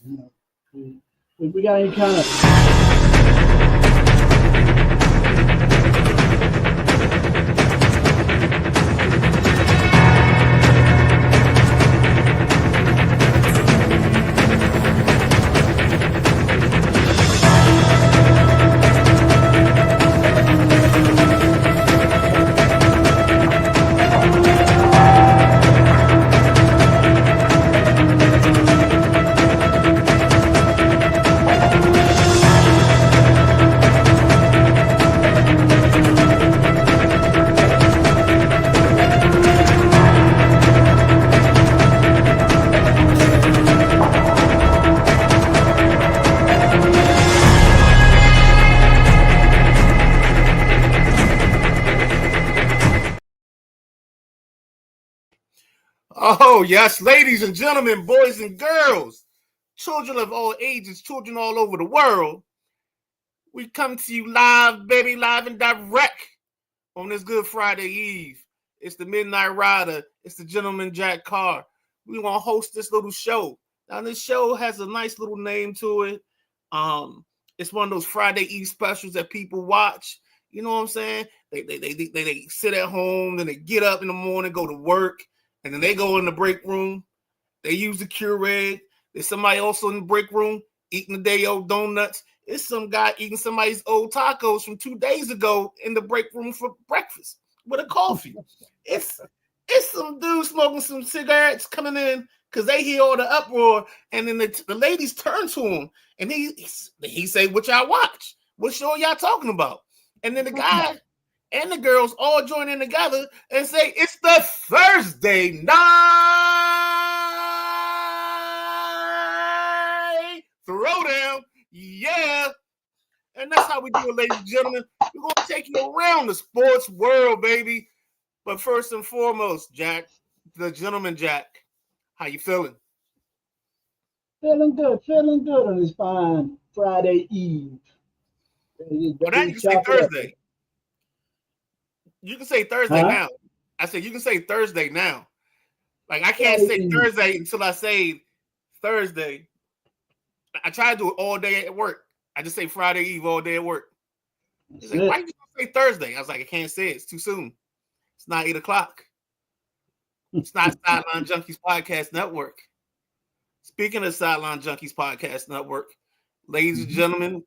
You know, we got any kind of Oh, yes, ladies and gentlemen, boys and girls, children of all ages, children all over the world, we come to you live, baby, live and direct on this Good Friday Eve. It's the Midnight Rider. It's the Gentleman Jack Carr. We want to host this little show. Now, this show has a nice little name to it. It's one of those Friday Eve specials that people watch. You know what I'm saying? They sit at home, then they get up in the morning, go to work, and then they go in the break room. They use the Keurig. There's somebody also in the break room eating the day old donuts. It's some guy eating somebody's old tacos from 2 days ago in the break room for breakfast with a coffee. It's some dude smoking some cigarettes coming in because they hear all the uproar, and then the ladies turn to him, and he say, "What y'all watch? What show y'all talking about?" And then the guy and the girls all join in together and say, "It's the Thursday night throwdown." Yeah. And that's how we do it, ladies and gentlemen. We're going to take you around the sports world, baby. But first and foremost, Jack, the Gentleman Jack, how you feeling? feeling good on this fine Friday Eve. Well, now you can say Thursday. You can say Thursday now. I said you can say Thursday now. Like I can't say Thursday until I say Thursday. I try to do it all day at work. I just say Friday Eve all day at work. He's like, why you say Thursday? I was like, I can't say it. It's too soon. It's not 8 o'clock. It's not Sideline Junkies Podcast Network. Speaking of Sideline Junkies Podcast Network, ladies and gentlemen,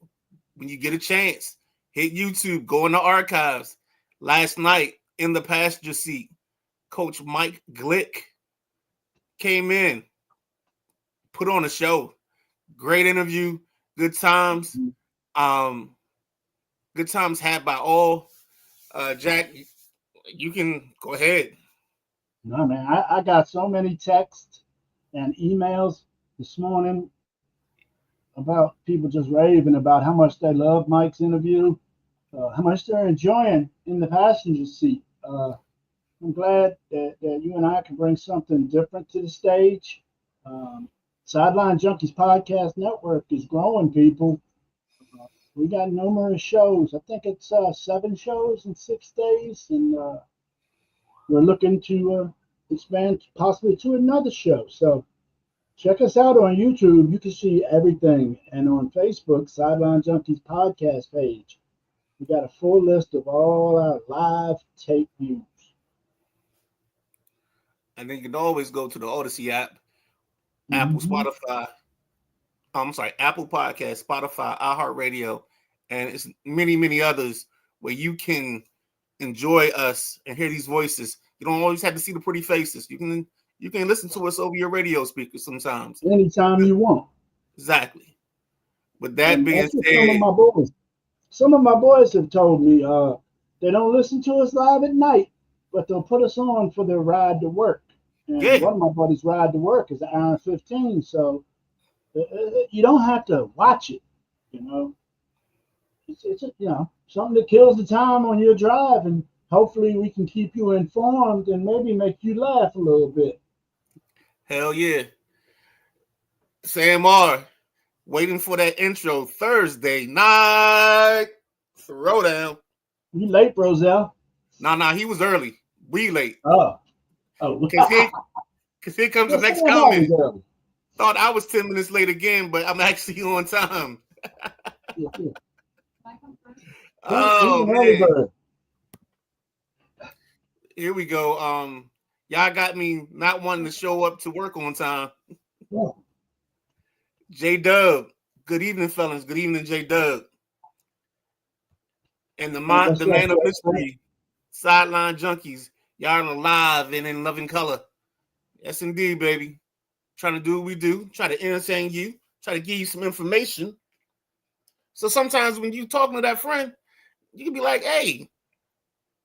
when you get a chance, hit YouTube, go in the archives. Last night in the passenger seat, Coach Mike Glick came in, put on a show. Great interview, good times. Good times had by all. Jack, you can go ahead. No, man, I got so many texts and emails this morning about people just raving about how much they love Mike's interview, how much they're enjoying in the passenger seat. I'm glad that you and I can bring something different to the stage. Sideline Junkies Podcast Network is growing, people. We got numerous shows. I think it's 7 shows in 6 days, and we're looking to expand possibly to another show. So check us out on YouTube. You can see everything. And on Facebook, Sideline Junkies Podcast page. We got a full list of all our live tape views. And then you can always go to the Odyssey app, Apple, Spotify. Apple Podcast, Spotify, iHeartRadio, and it's many, many others where you can enjoy us and hear these voices. You don't always have to see the pretty faces. You can listen to us over your radio speakers sometimes. Anytime you want. Exactly. With that being said, some of my boys have told me they don't listen to us live at night, but they'll put us on for their ride to work. And one of my buddies' ride to work is an hour and 15, so you don't have to watch it, you know. It's something that kills the time on your drive, and hopefully we can keep you informed and maybe make you laugh a little bit. Hell yeah. Sam R, waiting for that intro. Thursday night throwdown. You late, Roselle? Nah, he was early. We late. Oh. Because here comes the next comment. Thought I was 10 minutes late again, but I'm actually on time. Yeah, yeah. Oh He's an early man, bird. here we go. Y'all got me not wanting to show up to work on time. Yeah. J Dub, good evening, fellas. Good evening, J Dub. And the What's man of up? mystery, sideline junkies. Y'all are alive and in loving color. Yes, indeed, baby. Trying to do what we do. Try to entertain you. Try to give you some information. So sometimes when you talking to that friend, you can be like, "Hey,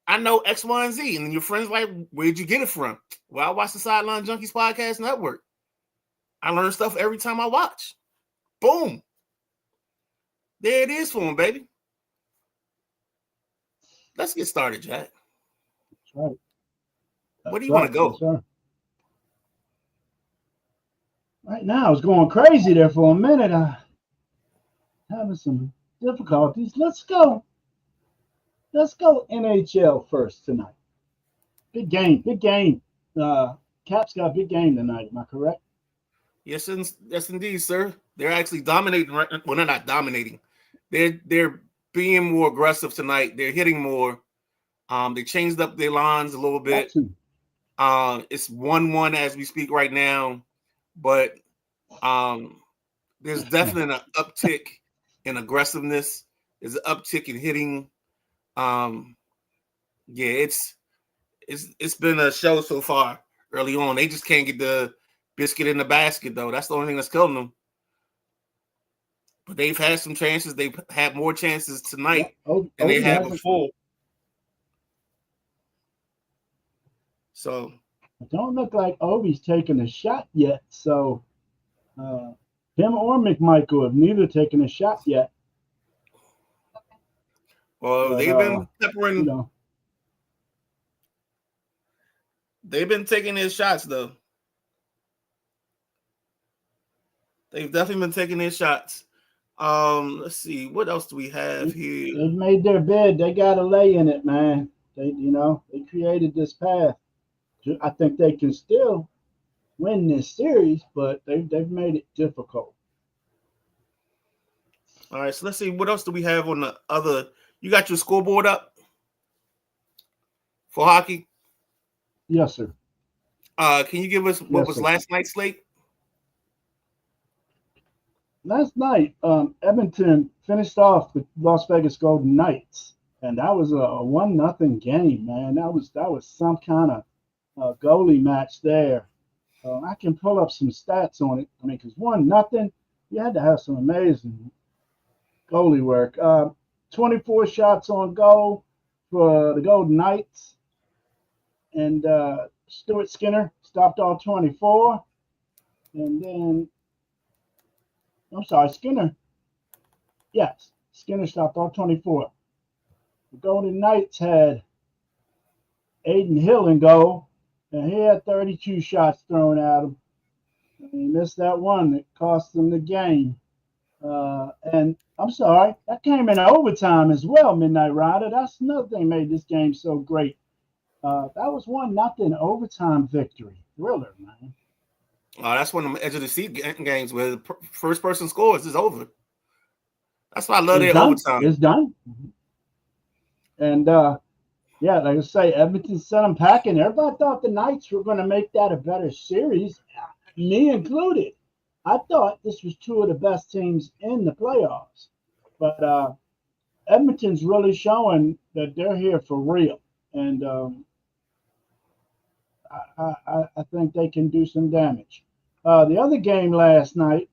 I know X, Y, and Z," and then your friend's like, "Where'd you get it from?" Well, I watch the Sideline Junkies Podcast Network. I learn stuff every time I watch. Boom. There it is for them, baby. Let's get started, Jack. That's right. Where do you want to go? Yes, sir. Right now, I was going crazy there for a minute. Having some difficulties. Let's go. Let's go NHL first tonight. Big game. Big game. Caps got a big game tonight. Am I correct? Yes, yes, indeed, sir. They're actually dominating. Well, they're not dominating. They're being more aggressive tonight. They're hitting more. They changed up their lines a little bit. It's 1-1 as we speak right now, but there's definitely an uptick in aggressiveness. There's an uptick in hitting. Yeah, it's been a show so far early on. They just can't get the biscuit in the basket, though. That's the only thing that's killing them. But they've had some chances. They've had more chances tonight than they had before. So it don't look like Ovi's taken a shot yet. So him or McMichael have neither taken a shot yet. Well, but, they've been peppering. You know, they've been taking their shots, though. They've definitely been taking their shots. Let's see, what else do we have here? They've made their bed. They got to lay in it, man. They created this path. I think they can still win this series, but they've made it difficult. All right, so let's see, what else do we have on the other? You got your scoreboard up for hockey? Yes, sir. Can you give us what was last night's slate? Last night, Edmonton finished off the Las Vegas Golden Knights, and that was a 1-0 game, man. That was some kind of goalie match there. I can pull up some stats on it. I mean, because 1-0, you had to have some amazing goalie work. 24 shots on goal for the Golden Knights, and Stuart Skinner stopped all 24, and then I'm sorry, Skinner. Yes, Skinner stopped all 24. The Golden Knights had Aiden Hill in goal, and he had 32 shots thrown at him. And he missed that one that cost them the game. And I'm sorry, that came in overtime as well, Midnight Rider. That's another thing made this game so great. That was 1-0 overtime victory. Thriller, man. That's one of them edge of the seat games where the first person scores is over. That's why I love their overtime. It's done. And yeah, like I say, Edmonton sent them packing. Everybody thought the Knights were going to make that a better series, me included. I thought this was two of the best teams in the playoffs. But Edmonton's really showing that they're here for real. And I think they can do some damage. The other game last night,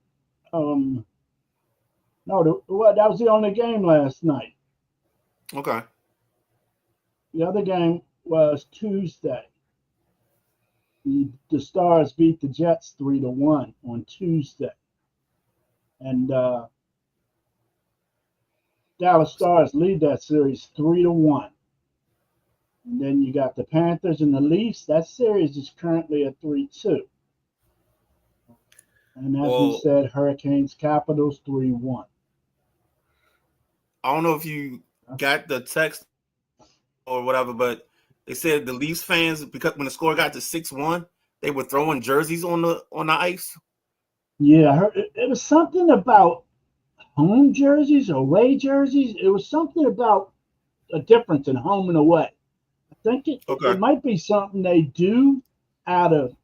that was the only game last night. Okay. The other game was Tuesday. The Stars beat the Jets 3-1 on Tuesday. And Dallas Stars lead that series 3-1. And then you got the Panthers and the Leafs. That series is currently at 3-2. And as we said, Hurricanes Capitals 3-1. I don't know if you got the text or whatever, but they said the Leafs fans, because when the score got to 6-1, they were throwing jerseys on the ice. Yeah, I heard it was something about home jerseys or away jerseys. It was something about a difference in home and away. I think it Okay. might be something they do out of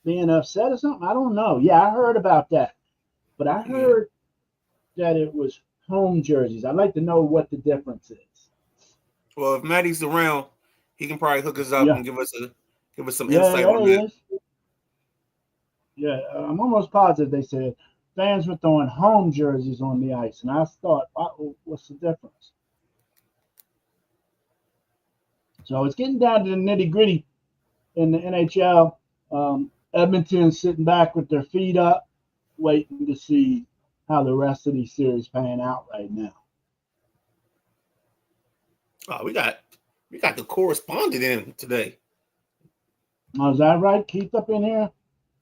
being upset or something. I don't know. Yeah, I heard about that, but I Yeah. heard that it was home jerseys. I'd like to know what the difference is. Well, if Maddie's around, he can probably hook us up Yeah, and give us some yeah, insight there on he that. is. Yeah, I'm almost positive they said fans were throwing home jerseys on the ice, and I thought, what's the difference? So it's getting down to the nitty gritty in the NHL. Edmonton sitting back with their feet up, waiting to see how the rest of these series pan out right now. Oh, we got the correspondent in today. Oh, is that right? Keith up in here?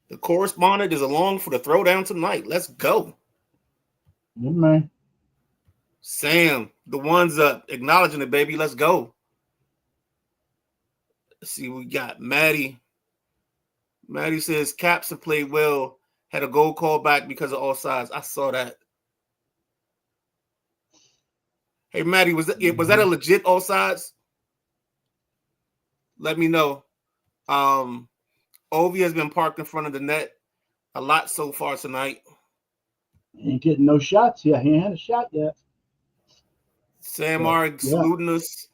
The correspondent is along for the throwdown tonight. Let's go. Good man. Sam, the one's up, acknowledging it, baby. Let's go. Let's see, we got Maddie. Maddie says Caps have played well, had a goal call back because of offsides. I saw that. Hey, Maddie, was that a legit offsides? Let me know. Ovi has been parked in front of the net a lot so far tonight. He ain't getting no shots yet. He ain't had a shot yet. Sam So, Arg yeah. saluting us.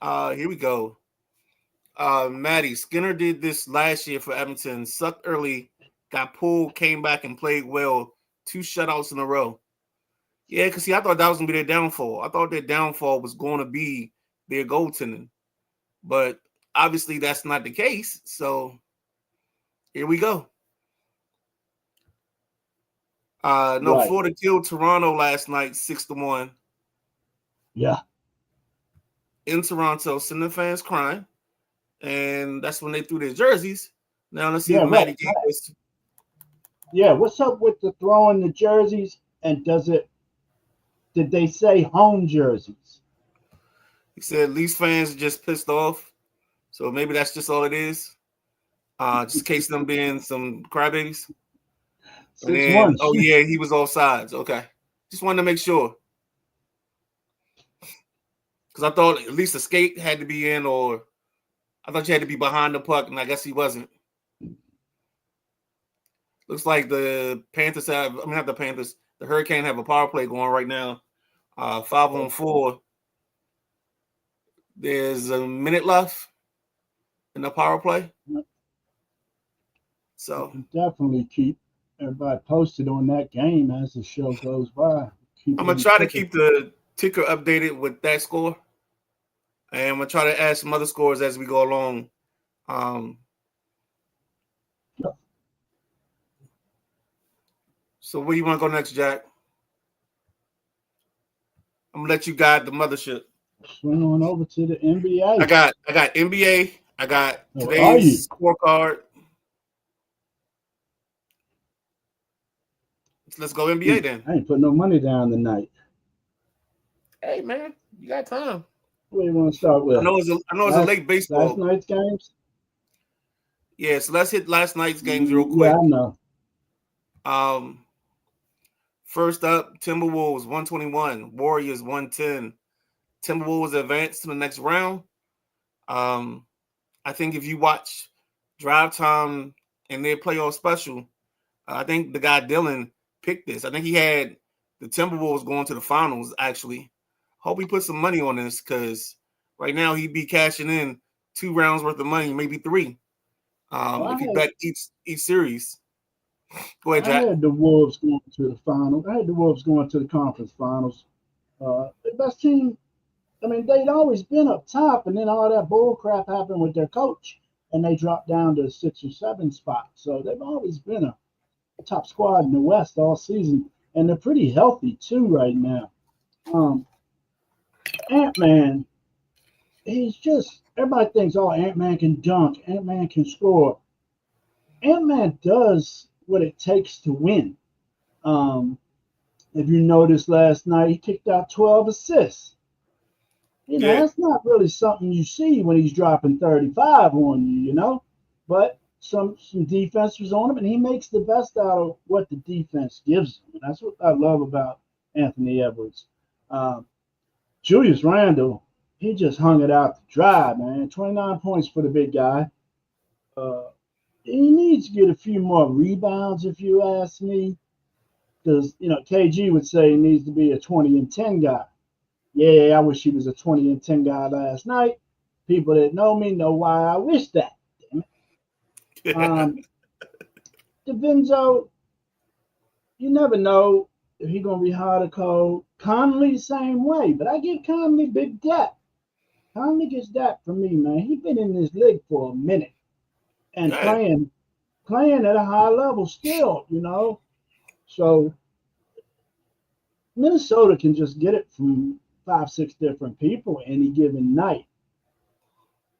Here we go. Maddie, Skinner did this last year for Edmonton. Sucked early, got pulled, came back and played well. 2 shutouts in a row. Yeah, because see, I thought that was going to be their downfall. I thought their downfall was going to be their goaltending. But obviously that's not the case. So here we go. No, right. Florida killed Toronto last night, 6-1. Yeah. In Toronto, sending fans crying. And that's when they threw their jerseys. Now let's see Yeah, if right. Maddie gave us. Yeah, what's up with the throwing the jerseys? And did they say home jerseys? He said Leafs fans are just pissed off. So maybe that's just all it is. Just in case them being some crybabies. And then, 6-1. oh yeah, he was offsides. Okay. Just wanted to make sure. Because I thought at least the skate had to be in, or I thought you had to be behind the puck, and I guess he wasn't. Looks like the Panthers not the Panthers, the Hurricane have a power play going right now. 5-on-4. There's a minute left in the power play. So Definitely keep everybody posted on that game as the show goes by. I'm gonna try to keep the ticker updated with that score, and I'm gonna try to add some other scores as we go along. So where you want to go next, Jack? I'm gonna let you guide the mothership. Swing on over to the NBA. I got NBA. I got Oh, are you? today's scorecard. Let's go NBA then. I ain't put no money down tonight. Hey man, you got time. What do you want to start with? I know it's a late baseball. Last night's games? Yeah, so let's hit last night's games real quick. Yeah, I know. First up, Timberwolves 121, Warriors 110. Timberwolves advanced to the next round. I think if you watch Drive Time and their playoff special, I think the guy Dylan picked this. I think he had the Timberwolves going to the finals, actually. Hope he put some money on this because right now he'd be cashing in 2 rounds worth of money, maybe 3. If he bet each series. Go ahead, Jack. I had the Wolves going to the finals. I had the Wolves going to the conference finals. The best team, I mean, they'd always been up top, and then all that bull crap happened with their coach, and they dropped down to 6 or 7 spot. So they've always been a top squad in the West all season, and they're pretty healthy too right now. Ant-Man, he's just, everybody thinks, oh, Ant-Man can dunk, Ant-Man can score. Ant-Man does what it takes to win. If you noticed last night, he kicked out 12 assists. That's not really something you see when he's dropping 35 on you, But some defense was on him, and he makes the best out of what the defense gives him. And that's what I love about Anthony Edwards. Um, Julius Randle, he just hung it out to dry, man. 29 points for the big guy. Uh, he needs to get a few more rebounds, if you ask me, because KG would say he needs to be a 20 and 10 guy. Yeah, I wish he was a 20 and 10 guy last night. People that know me know why I wish that. Damn it. DiVincenzo, you never know if he's gonna be hot or cold. Conley, same way, but I give Conley big depth. Conley gets depth from me, man. He's been in this league for a minute and playing at a high level still, So Minnesota can just get it from 5-6 different people any given night.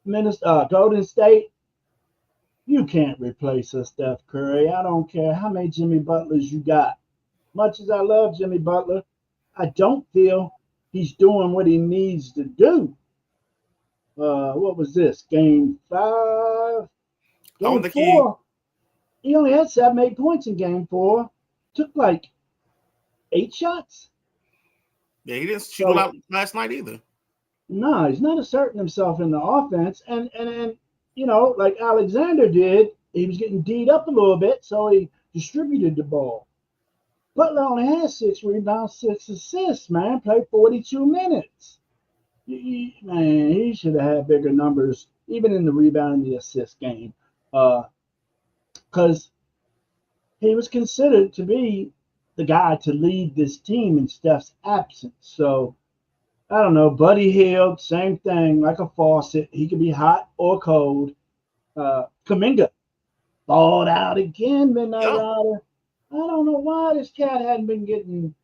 Golden State, you can't replace a Steph Curry. I don't care how many Jimmy Butlers you got. Much as I love Jimmy Butler, I don't feel he's doing what he needs to do. What was this? Game 5? Game 4? He only had 7-8 points in game 4. Took like 8 shots. Yeah, he didn't shoot a lot last night either. No, he's not asserting himself in the offense. And like Alexander did, he was getting D'd up a little bit, so he distributed the ball. Butler only had 6 rebounds, 6 assists, man. Played 42 minutes. He should have had bigger numbers, even in the rebound and the assist game. Because he was considered to be the guy to lead this team in Steph's absence. So, I don't know. Buddy Hield, same thing, like a faucet. He could be hot or cold. Kuminga balled out again, Midnight Rider. I don't know why this cat hadn't been getting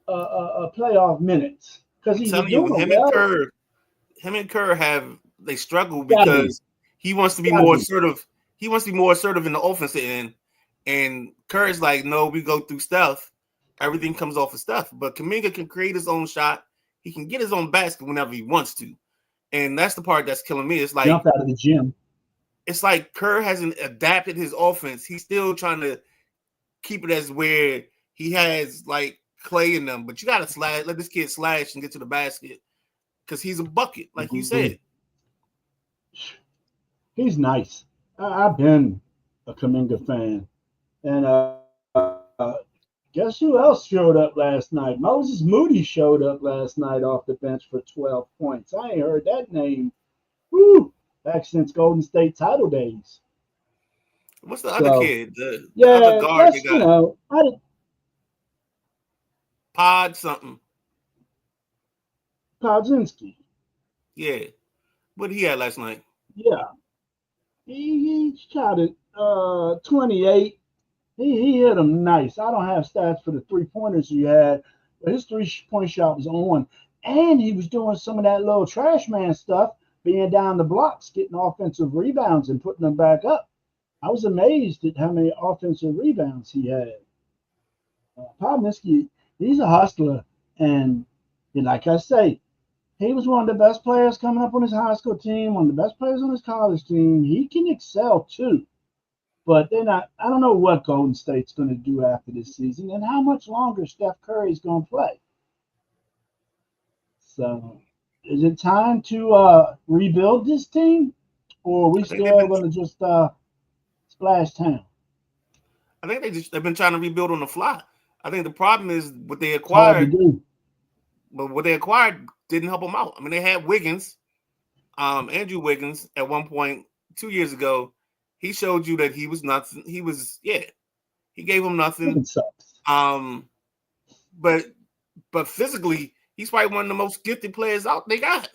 playoff minutes. Because he's doing well. Him and Kerr they struggle because he wants to be more assertive. He wants to be more assertive in the offensive end. And Kerr's like, no, we go through Steph. Everything comes off of Steph. But Kuminga can create his own shot. He can get his own basket whenever he wants to. And that's the part that's killing me. It's like jump out of the gym. It's like Kerr hasn't adapted his offense. He's still trying to keep it as where he has like Clay in them. But you gotta let this kid slash and get to the basket because he's a bucket, like you said. He's nice. I've been a Kuminga fan. And guess who else showed up last night? Moses Moody showed up last night off the bench for 12 points. I ain't heard that name back since Golden State title days. What's the other kid? The other guard they got? Pod something. Podzinski. Yeah. What did he had last night? Yeah. He shot it 28. He hit him nice. I don't have stats for the 3-pointers he had, but his 3-point shot was on. And he was doing some of that little trash man stuff, being down the blocks, getting offensive rebounds and putting them back up. I was amazed at how many offensive rebounds he had. Podzinski, he's a hustler. And like I say, he was one of the best players coming up on his high school team, one of the best players on his college team. He can excel too. But they're not. I don't know what Golden State's going to do after this season and how much longer Steph Curry's going to play. So, is it time to rebuild this team, or are we still going to just splash town? I think they've been trying to rebuild on the fly. I think the problem is what they acquired. But what they acquired didn't help them out. I mean, they had Wiggins, Andrew Wiggins, at one point 2 years ago. He showed you that he was nothing. He gave him nothing. But physically, he's probably one of the most gifted players out they got.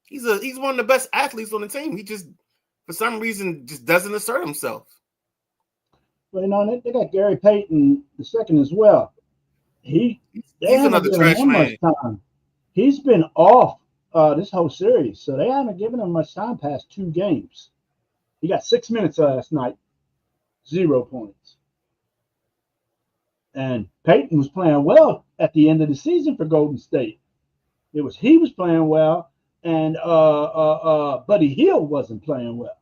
He's one of the best athletes on the team. He just, for some reason, just doesn't assert himself. Well, they got Gary Payton II as well. He's another trash man. He's been off this whole series, so they haven't given him much time past 2 games. He got 6 minutes last night, 0 points. And Payton was playing well at the end of the season for Golden State. He was playing well, and Buddy Hield wasn't playing well.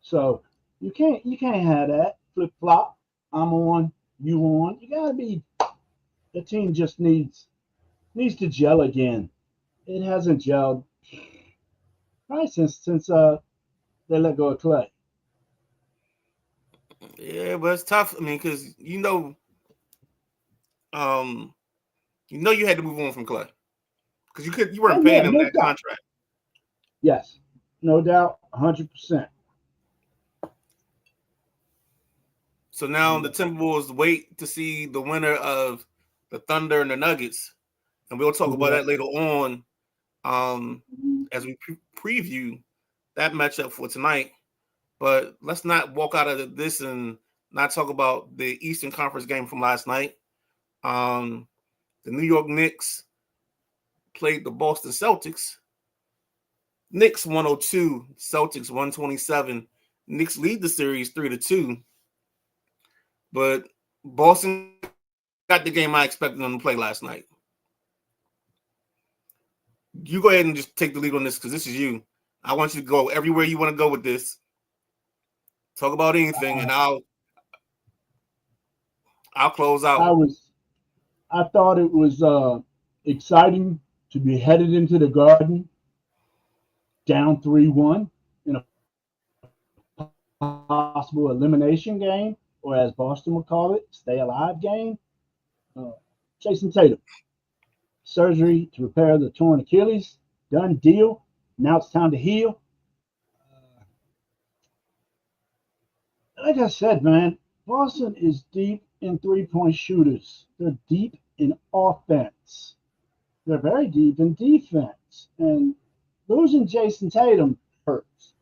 So you can't have that flip flop. I'm on, you on. You gotta be. The team just needs to gel again. It hasn't gelled right since they let go of Clay. Yeah, but it's tough. I mean, because you had to move on from Clay because you Oh weren't yeah, paying him no that doubt. contract. Yes, no doubt, 100%. So now the Timberwolves wait to see the winner of the Thunder and the Nuggets, and we'll talk about that later on as we preview that matchup for tonight. But let's not walk out of this and not talk about the Eastern Conference game from last night. The New York Knicks played the Boston Celtics. Knicks 102, Celtics 127. Knicks lead the series 3-2. But Boston got the game I expected them to play last night. You go ahead and just take the lead on this because this is you. I want you to go everywhere you want to go with this. Talk about anything, and I'll close out. I thought it was exciting to be headed into the Garden down 3-1 in a possible elimination game, or as Boston would call it, stay alive game. Uh, Jason Tatum, surgery to repair the torn Achilles, done deal. Now it's time to heal. Like I said, man, Boston is deep in 3-point shooters. They're deep in offense. They're very deep in defense. And losing Jason Tatum hurts.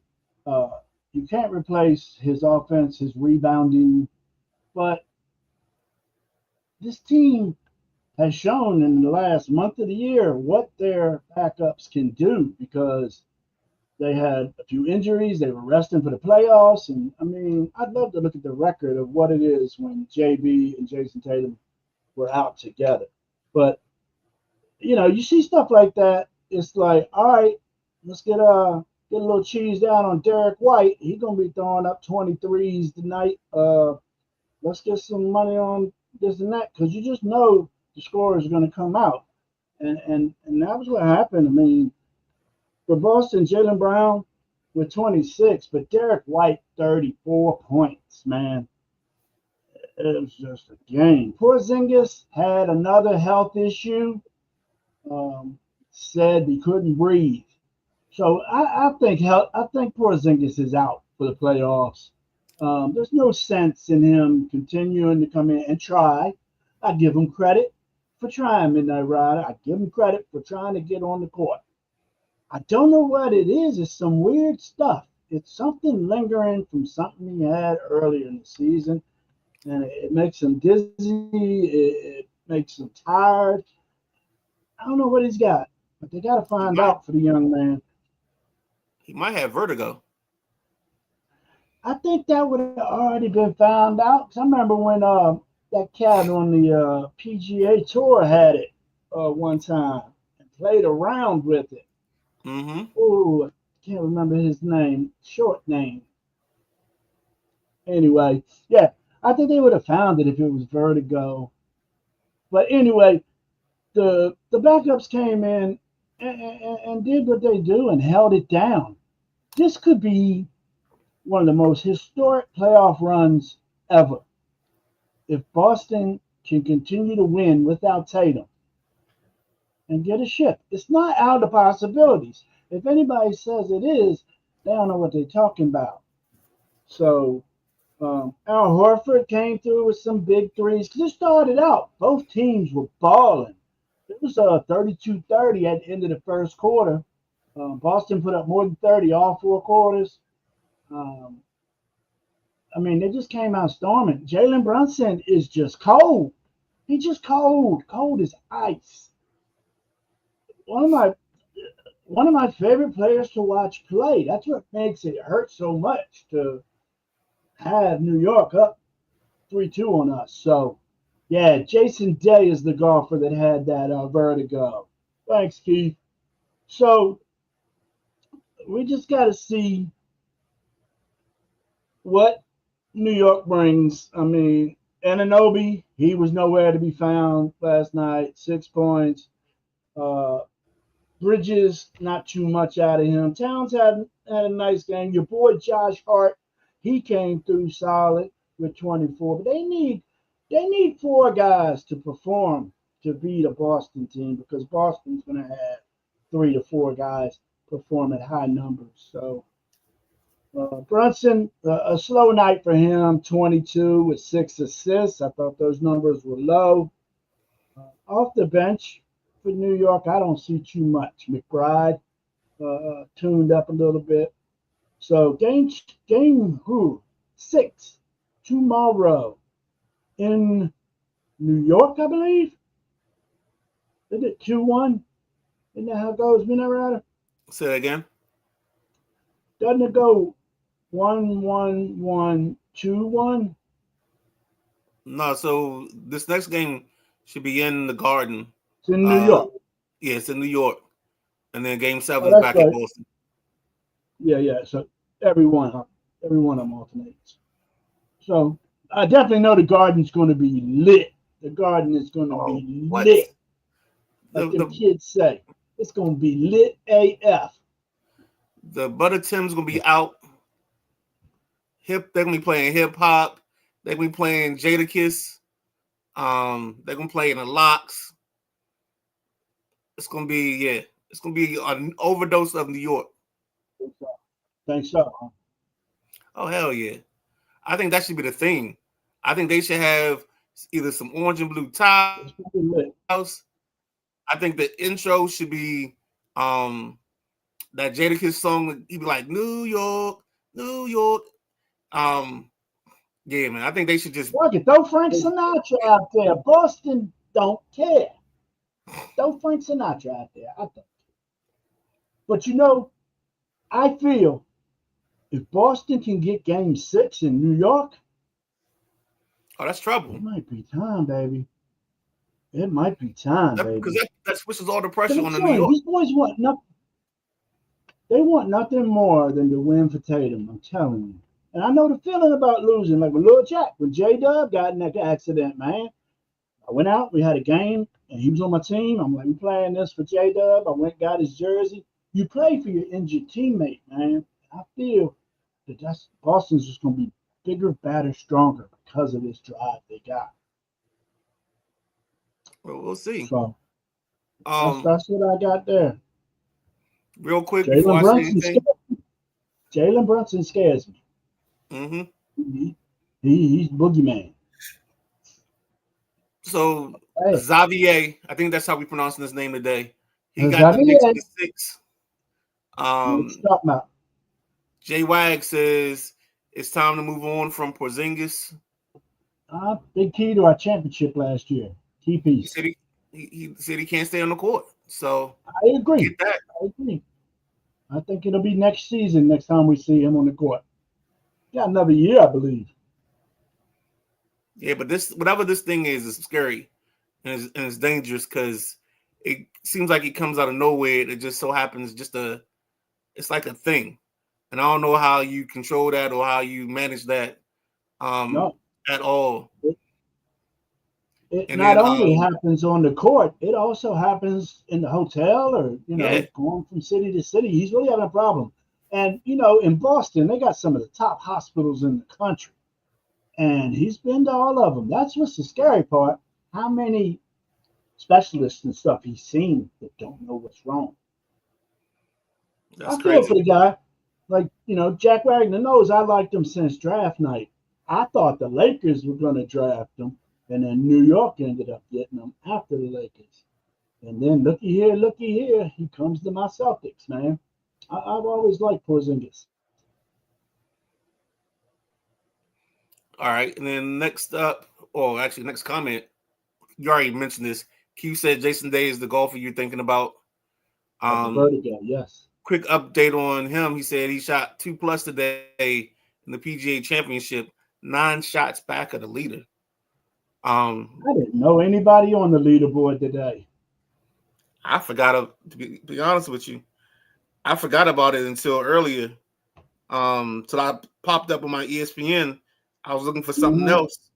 Uh, you can't replace his offense, his rebounding, but this team has shown in the last month of the year what their backups can do because they had a few injuries. They were resting for the playoffs. And I mean, I'd love to look at the record of what it is when JB and Jason Tatum were out together. But, you see stuff like that. It's like, all right, let's get a little cheese down on Derek White. He's going to be throwing up 23s tonight. Let's get some money on this and that because you just know the scores are going to come out. And that was what happened. I mean, for Boston, Jaylen Brown with 26, but Derek White 34 points, man. It was just a game. Porzingis had another health issue. Said he couldn't breathe. So I think Porzingis is out for the playoffs. There's no sense in him continuing to come in and try. I give him credit for trying, Midnight Rider. I give him credit for trying to get on the court. I don't know what it is. It's some weird stuff. It's something lingering from something he had earlier in the season, and it makes him dizzy. It makes him tired. I don't know what he's got, but they got to find out for the young man. He might have vertigo. I think that would have already been found out. 'Cause I remember when that cat on the PGA Tour had it one time and played around with it. Mm-hmm. Oh, I can't remember his name. Short name. Anyway, yeah, I think they would have found it if it was vertigo. But anyway, the backups came in and did what they do and held it down. This could be one of the most historic playoff runs ever if Boston can continue to win without Tatum and get a ship. It's not out of the possibilities. If anybody says it is, they don't know what they're talking about. So Al Horford came through with some big threes because it started out. Both teams were balling. It was 32-30 at the end of the first quarter. Boston put up more than 30 all four quarters. Um, I mean, they just came out storming. Jalen Brunson is just cold. He's just cold. Cold as ice. One of my one of my favorite players to watch play. That's what makes it hurt so much to have New York up 3-2 on us. So, yeah, Jason Day is the golfer that had that vertigo. Thanks, Keith. So we just got to see what New York brings. I mean, Ananobi, he was nowhere to be found last night. 6 points. Uh, Bridges, not too much out of him. Towns had a nice game. Your boy Josh Hart, he came through solid with 24. But they need four guys to perform to beat a Boston team because Boston's going to have 3 to 4 guys perform at high numbers. So Brunson, a slow night for him, 22 with 6 assists. I thought those numbers were low. Off the bench for New York, I don't see too much. McBride tuned up a little bit. So game 6 tomorrow in New York, I believe. Is it 2-1? Isn't that how it goes, Minarada? Say that again. Doesn't it go 1-1-1-2-1? No, so this next game should be in the Garden. It's in New York. Yeah, it's in New York. And then game 7 is that's back right. in Boston. Yeah. So every one of them alternates. So I definitely know the Garden's going to be lit. The Garden is going to be lit. Like the kids say. It's going to be lit AF. The Butter Tim's going to be out. They're going to be playing hip hop. They're going to be playing Jadakiss. They're going to play in the Locks. It's going to be, it's going to be an overdose of New York. Think so. Oh, hell yeah. I think that should be the thing. I think they should have either some orange and blue tiles. I think the intro should be that Jadakiss song. He'd be like, New York, New York. Yeah, man. I think they should just throw Frank Sinatra out there. Boston don't care. Throw Frank Sinatra out there. I don't. But I feel if Boston can get game 6 in New York, that's trouble. It might be time, baby. It might be time, baby. Because that switches all the pressure on the New York. These boys want nothing. They want nothing more than to win for Tatum. I'm telling you. And I know the feeling about losing. Like with Lil Jack, when J-Dub got in that accident, man. I went out, we had a game, and he was on my team. I'm like, we playing this for J-Dub. I went got his jersey. You play for your injured teammate, man. I feel that Boston's just going to be bigger, better, stronger because of this drive they got. Well, we'll see. So that's what I got there. Real quick, before I say anything, Jalen Brunson scares me. Mm-hmm. He's boogeyman. So Xavier, I think that's how we pronouncing his name today. He got the Knicks in 6. J-Wag says it's time to move on from Porzingis. Big key to our championship last year. Key piece. He said he can't stay on the court. So I agree. I think it'll be next season, next time we see him on the court. Got another year, I believe. Yeah, but whatever this thing is scary and it's dangerous because it seems like it comes out of nowhere. It just so happens it's like a thing. And I don't know how you control that or how you manage that at all. It not only happens on the court, it also happens in the hotel or, going from city to city. He's really having a problem. And, in Boston, they got some of the top hospitals in the country. And he's been to all of them. That's what's the scary part. How many specialists and stuff he's seen that don't know what's wrong. That's I feel crazy. for the guy. Like, Jack Wagner knows I liked him since draft night. I thought the Lakers were going to draft him. And then New York ended up getting him after the Lakers. And then looky here, he comes to my Celtics, man. I've always liked Porzingis. All right, and then next comment. You already mentioned this. Q said Jason Day is the golfer you're thinking about. Vertigo, yes. Quick update on him. He said he shot 2+ today in the PGA Championship, 9 shots back of the leader. I didn't know anybody on the leaderboard today. I forgot to be honest with you. I forgot about it until earlier. So I popped up on my ESPN. I was looking for something else.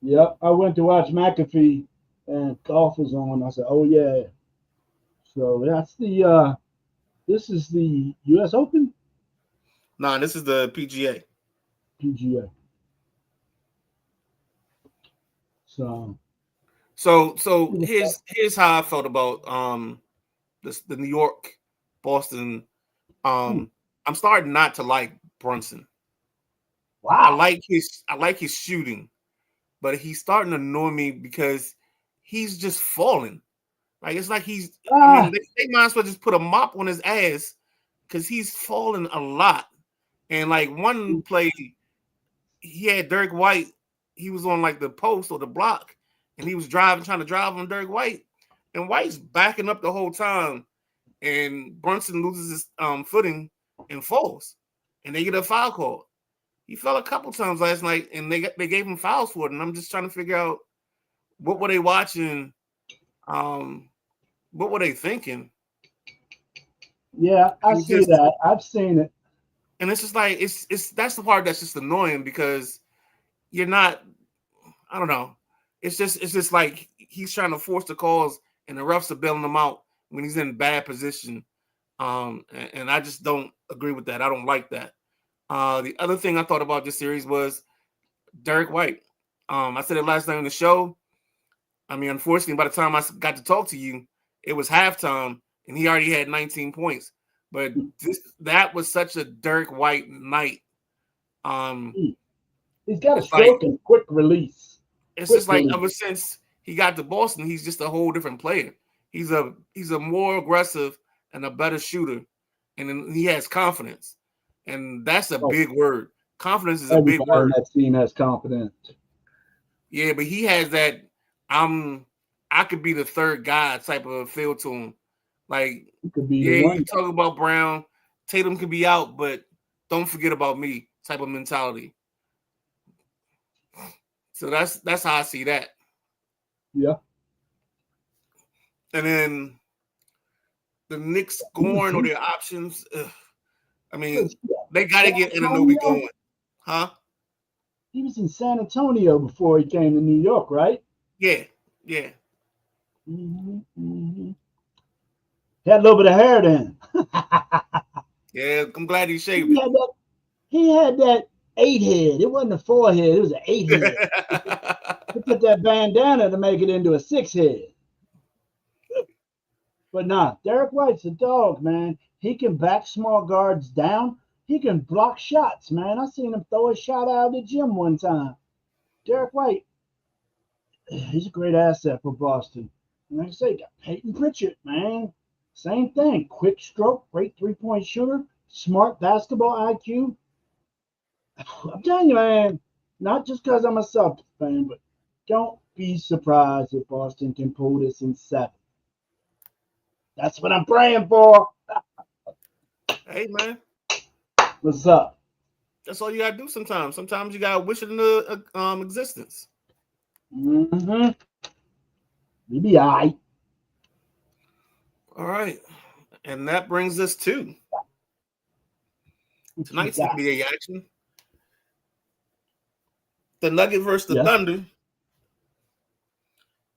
Yep, I went to watch McAfee, and golf was on. I said, "Oh yeah." So that's the. This is the U.S. Open. Nah, this is the PGA. PGA. So here's how I felt about the New York, Boston. I'm starting not to like Brunson. Wow. I like his shooting, but he's starting to annoy me because he's just falling. Like it's like I mean, they might as well just put a mop on his ass because he's falling a lot. And like one play, he had Derek White. He was on like the post or the block, and he was trying to drive on Derek White, and White's backing up the whole time, and Brunson loses his footing and falls, and they get a foul call. He fell a couple times last night, and they gave him fouls for it. And I'm just trying to figure out what were they watching, what were they thinking? Yeah, I see that. I've seen it. And it's just like it's that's the part that's just annoying because you're not. I don't know. It's just like he's trying to force the calls, and the refs are bailing him out when he's in bad position. And I just don't agree with that. I don't like that. The other thing I thought about this series was Derek White. I said it last night on the show. I mean, unfortunately, by the time I got to talk to you, it was halftime, and he already had 19 points. But that was such a Derek White night. He's got a stroke and quick release. It's just like ever since he got to Boston, he's just a whole different player. He's a more aggressive and a better shooter, and then he has confidence, and that's a big word. Confidence is a big word. On that team has confidence. Yeah, but he has that. I could be the third guy type of feel to him. Like, you talk about Brown, Tatum could be out, but don't forget about me type of mentality. So that's how I see that. Yeah. And then the Knicks scoring or their options. I mean, they got to get Anunoby going. Huh? He was in San Antonio before he came to New York, right? Yeah. Mm-hmm. He had a little bit of hair then. Yeah, I'm glad he shaved it. He had that 8 head. It wasn't a 4 head. It was an 8 head. He put that bandana to make it into a 6 head. But nah, Derek White's a dog, man. He can back small guards down. He can block shots, man. I seen him throw a shot out of the gym one time. Derek White, he's a great asset for Boston. And like I say, got Peyton Pritchard, man. Same thing. Quick stroke, great 3-point shooter, smart basketball IQ. I'm telling you, man, not just because I'm a Celtics fan, but don't be surprised if Boston can pull this in 7. That's what I'm praying for. Hey, man. What's up? That's all you gotta do sometimes. Sometimes you gotta wish it into existence. Mm-hmm. Maybe I. All right. And that brings us to tonight's NBA action. The Nugget versus the Thunder.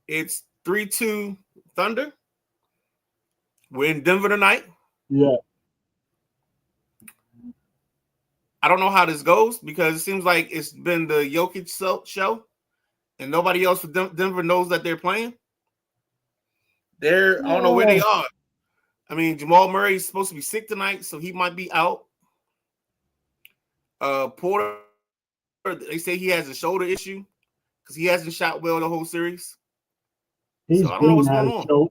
It's 3-2 Thunder. We're in Denver tonight. Yeah. I don't know how this goes because it seems like it's been the Jokic show and nobody else for Denver knows that they're playing. I don't know where they are. I mean, Jamal Murray is supposed to be sick tonight, so he might be out. Porter, they say he has a shoulder issue because he hasn't shot well the whole series. So I don't know what's going on.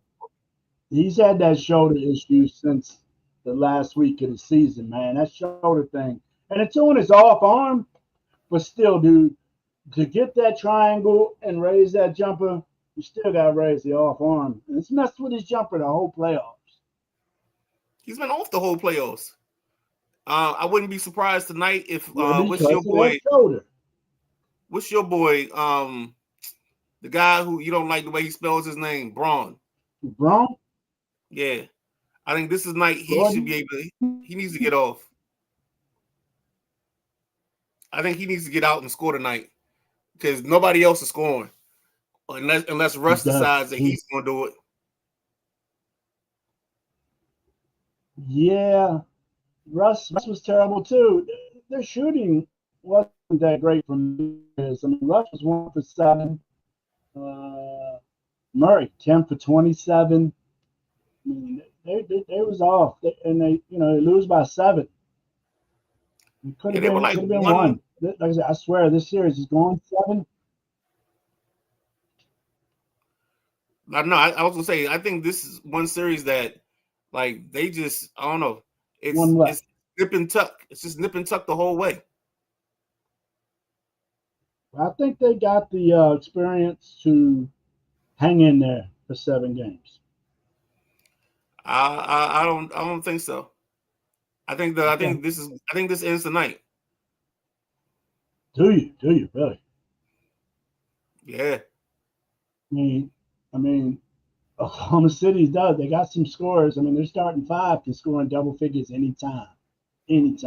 He's had that shoulder issue since the last week of the season, man. That shoulder thing. And it's on his off arm, but still, dude, to get that triangle and raise that jumper, you still got to raise the off arm. And it's messed with his jumper the whole playoffs. He's been off the whole playoffs. I wouldn't be surprised tonight if what's your boy? What's your boy? The guy who you don't like the way he spells his name, Braun. Braun? Yeah, I think this is night he should be able to. He needs to get off. I think he needs to get out and score tonight because nobody else is scoring unless Russ decides that he's going to do it. Yeah, Russ was terrible too. Their shooting wasn't that great from this. I mean, Russ was 1 for 7. Murray 10 for 27. I mean, they was off, and they lose by 7. It could have been one. Like I said, I swear this series is going 7. I was gonna say I think this is one series that like they just I don't know. It's nip and tuck. It's just nip and tuck the whole way. I think they got the experience to hang in there for 7 games. I don't think so. I think this ends tonight. Do you really? Yeah. I mean, Oklahoma City does. They got some scores. I mean, their starting 5 can score in double figures anytime. And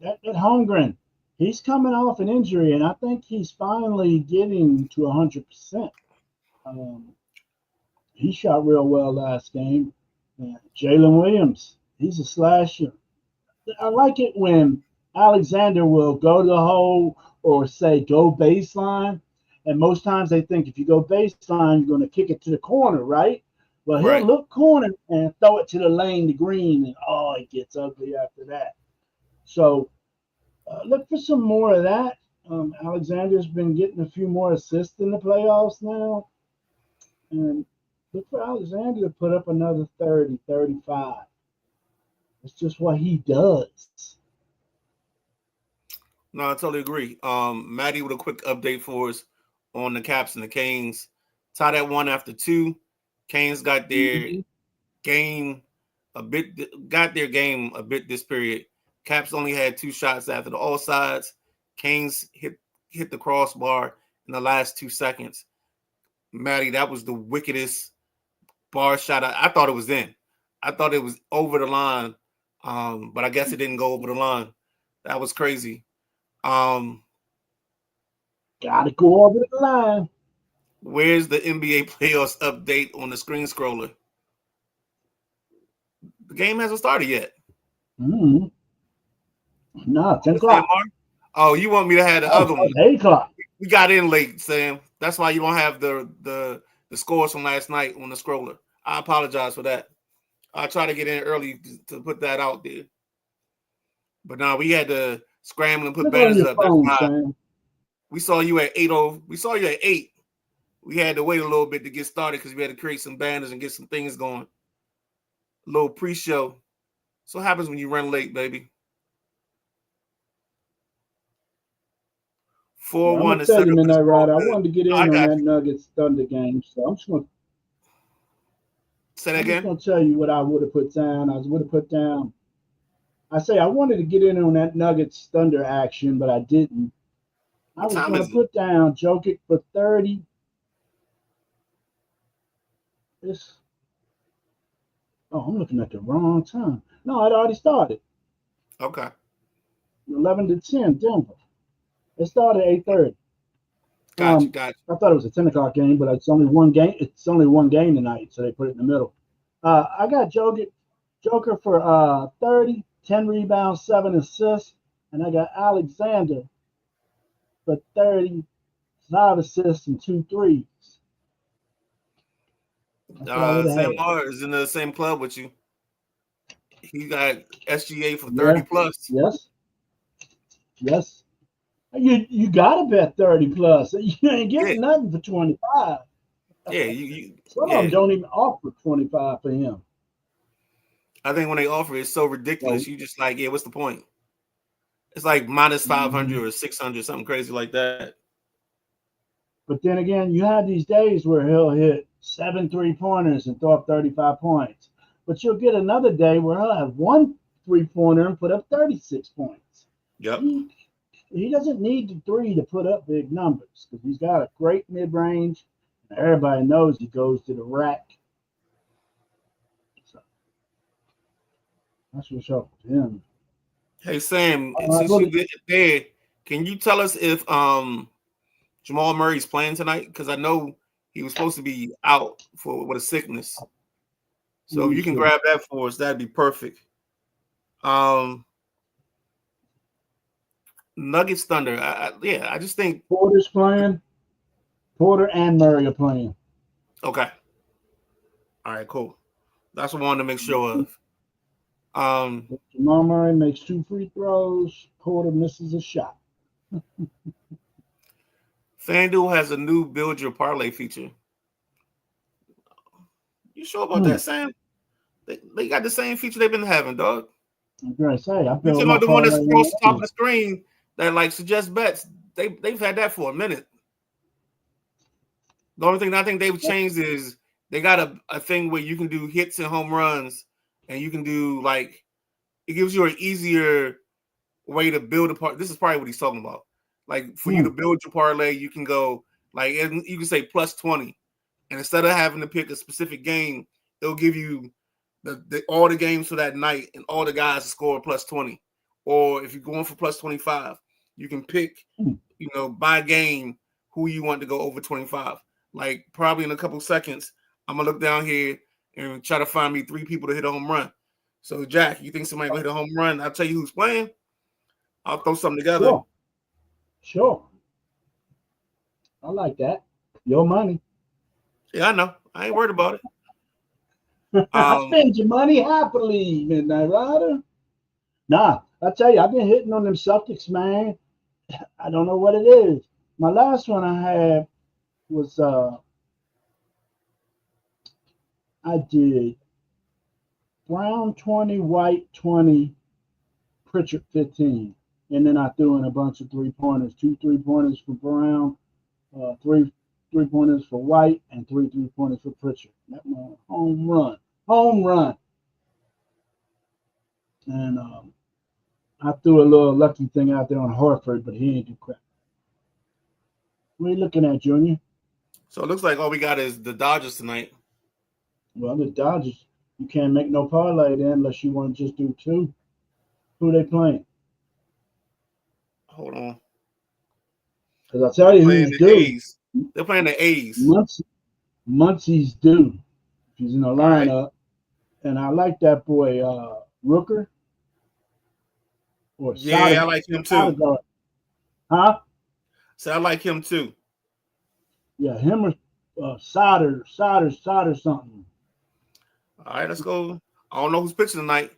that Holmgren, he's coming off an injury, and I think he's finally getting to 100%. He shot real well last game. Jalen Williams, he's a slasher. I like it when Alexander will go to the hole or say go baseline. And most times they think if you go baseline, you're going to kick it to the corner, right? Well, he'll look corner and throw it to the lane, the green, and it gets ugly after that. So look for some more of that. Alexander's been getting a few more assists in the playoffs now. And look for Alexander to put up another 30, 35. It's just what he does. No, I totally agree. Maddie with a quick update for us on the Caps and the Canes. Tied at 1 after 2. Canes got their game a bit this period. Caps only had 2 shots after the offsides. Canes hit the crossbar in the last 2 seconds. Maddie, that was the wickedest bar shot. I thought it was in. I thought it was over the line, but I guess it didn't go over the line. That was crazy. Gotta go over the line. Where's the NBA playoffs update on the screen scroller? The game hasn't started yet. No, 10 o'clock. Oh, you want me to have the other one? 8 o'clock. We got in late, Sam. That's why you don't have the scores from last night on the scroller. I apologize for that. I try to get in early to put that out there. But now we had to scramble and put banners up. We saw you at 8:00. We saw you at 8. We had to wait a little bit to get started because we had to create some banners and get some things going. A little pre-show. So what happens when you run late, baby? 4-1 to tell you, Midnight Rider, I wanted to get in on that Nuggets Thunder game, so I'm just going to say that again. I'm just going to tell you what I would have put down. I wanted to get in on that Nuggets Thunder action, but I didn't. I was going to put down Jokic for 30. I'm looking at the wrong time. No, it already started. Okay. 11-10, Denver. It started at 8:30. Gotcha. I thought it was a 10 o'clock game, but it's only one game. It's only one game tonight, so they put it in the middle. I got Joker for 30, 10 rebounds, 7 assists, and I got Alexander for 30, 5 assists, and 2 threes. Sam Mar is in the same club with you. He got SGA for 30 plus. Yes. You gotta bet 30 plus. You ain't getting nothing for 25. Yeah, some of them don't even offer 25 for him. I think when they offer it's so ridiculous. You just like, what's the point? It's like minus 500 or 600, something crazy like that. But then again, you have these days where he'll hit 7 3-pointers and throw up 35 points. But you'll get another day where he'll have 1 3-pointer and put up 36 points. Yep. He doesn't need the 3 to put up big numbers because he's got a great mid-range. Everybody knows he goes to the rack. So That's what's up with him. Hey Sam, All right, since what you get there, can you tell us if Jamal Murray's playing tonight? Because I know he was supposed to be out with a sickness. So let if me you can see. grab that for us, that'd be perfect. Nuggets Thunder. I just think Porter's playing. Porter and Murray are playing. okay. All right, cool. That's what I wanted to make sure of. Jamal Murray makes 2 free throws. Porter misses a shot. FanDuel has a new build your parlay feature. You sure about Hmm. that, Sam? They got the same feature they've been having, dog. I'm gonna say I You built talking my about the one that's parlay across the top of on the screen that like suggests bets? They've had that for a minute. The only thing I think they've changed is they got a thing where you can do hits and home runs, and you can do like it gives you an easier way to build a part. This is probably what he's talking about. Like for you to build your parlay, you can go like you can say plus 20, and instead of having to pick a specific game, it'll give you all the games for that night and all the guys to score plus 20. Or if you're going for plus 25, you can pick, by game who you want to go over 25. Like probably in a couple seconds, I'm gonna look down here and try to find me 3 people to hit a home run. So Jack, you think somebody gonna hit a home run? I'll tell you who's playing. I'll throw something together. Sure. I like that. Your money. Yeah, I know. I ain't worried about it. I spend your money happily, Midnight Rider. Nah, I tell you, I've been hitting on them Celtics, man. I don't know what it is. My last one I had was I did Brown 20, White 20, Pritchard 15. And then I threw in a bunch of 3-pointers, 2 3-pointers for Brown, 3 3-pointers for White, and 3 3-pointers for Pritchard. That was a home run. Home run. And I threw a little lucky thing out there on Horford, but he ain't do crap. What are you looking at, Junior? So it looks like all we got is the Dodgers tonight. Well, the Dodgers, you can't make no parlay then unless you want to just do 2. Who they playing? Hold on. Because I'll tell you who's due. A's. They're playing the A's. Muncie's due. He's in the lineup. Right. And I like that boy, Rooker. Or yeah, I like him too. Huh? So I like him too. Yeah, him or Solder something. All right, let's go. I don't know who's pitching tonight,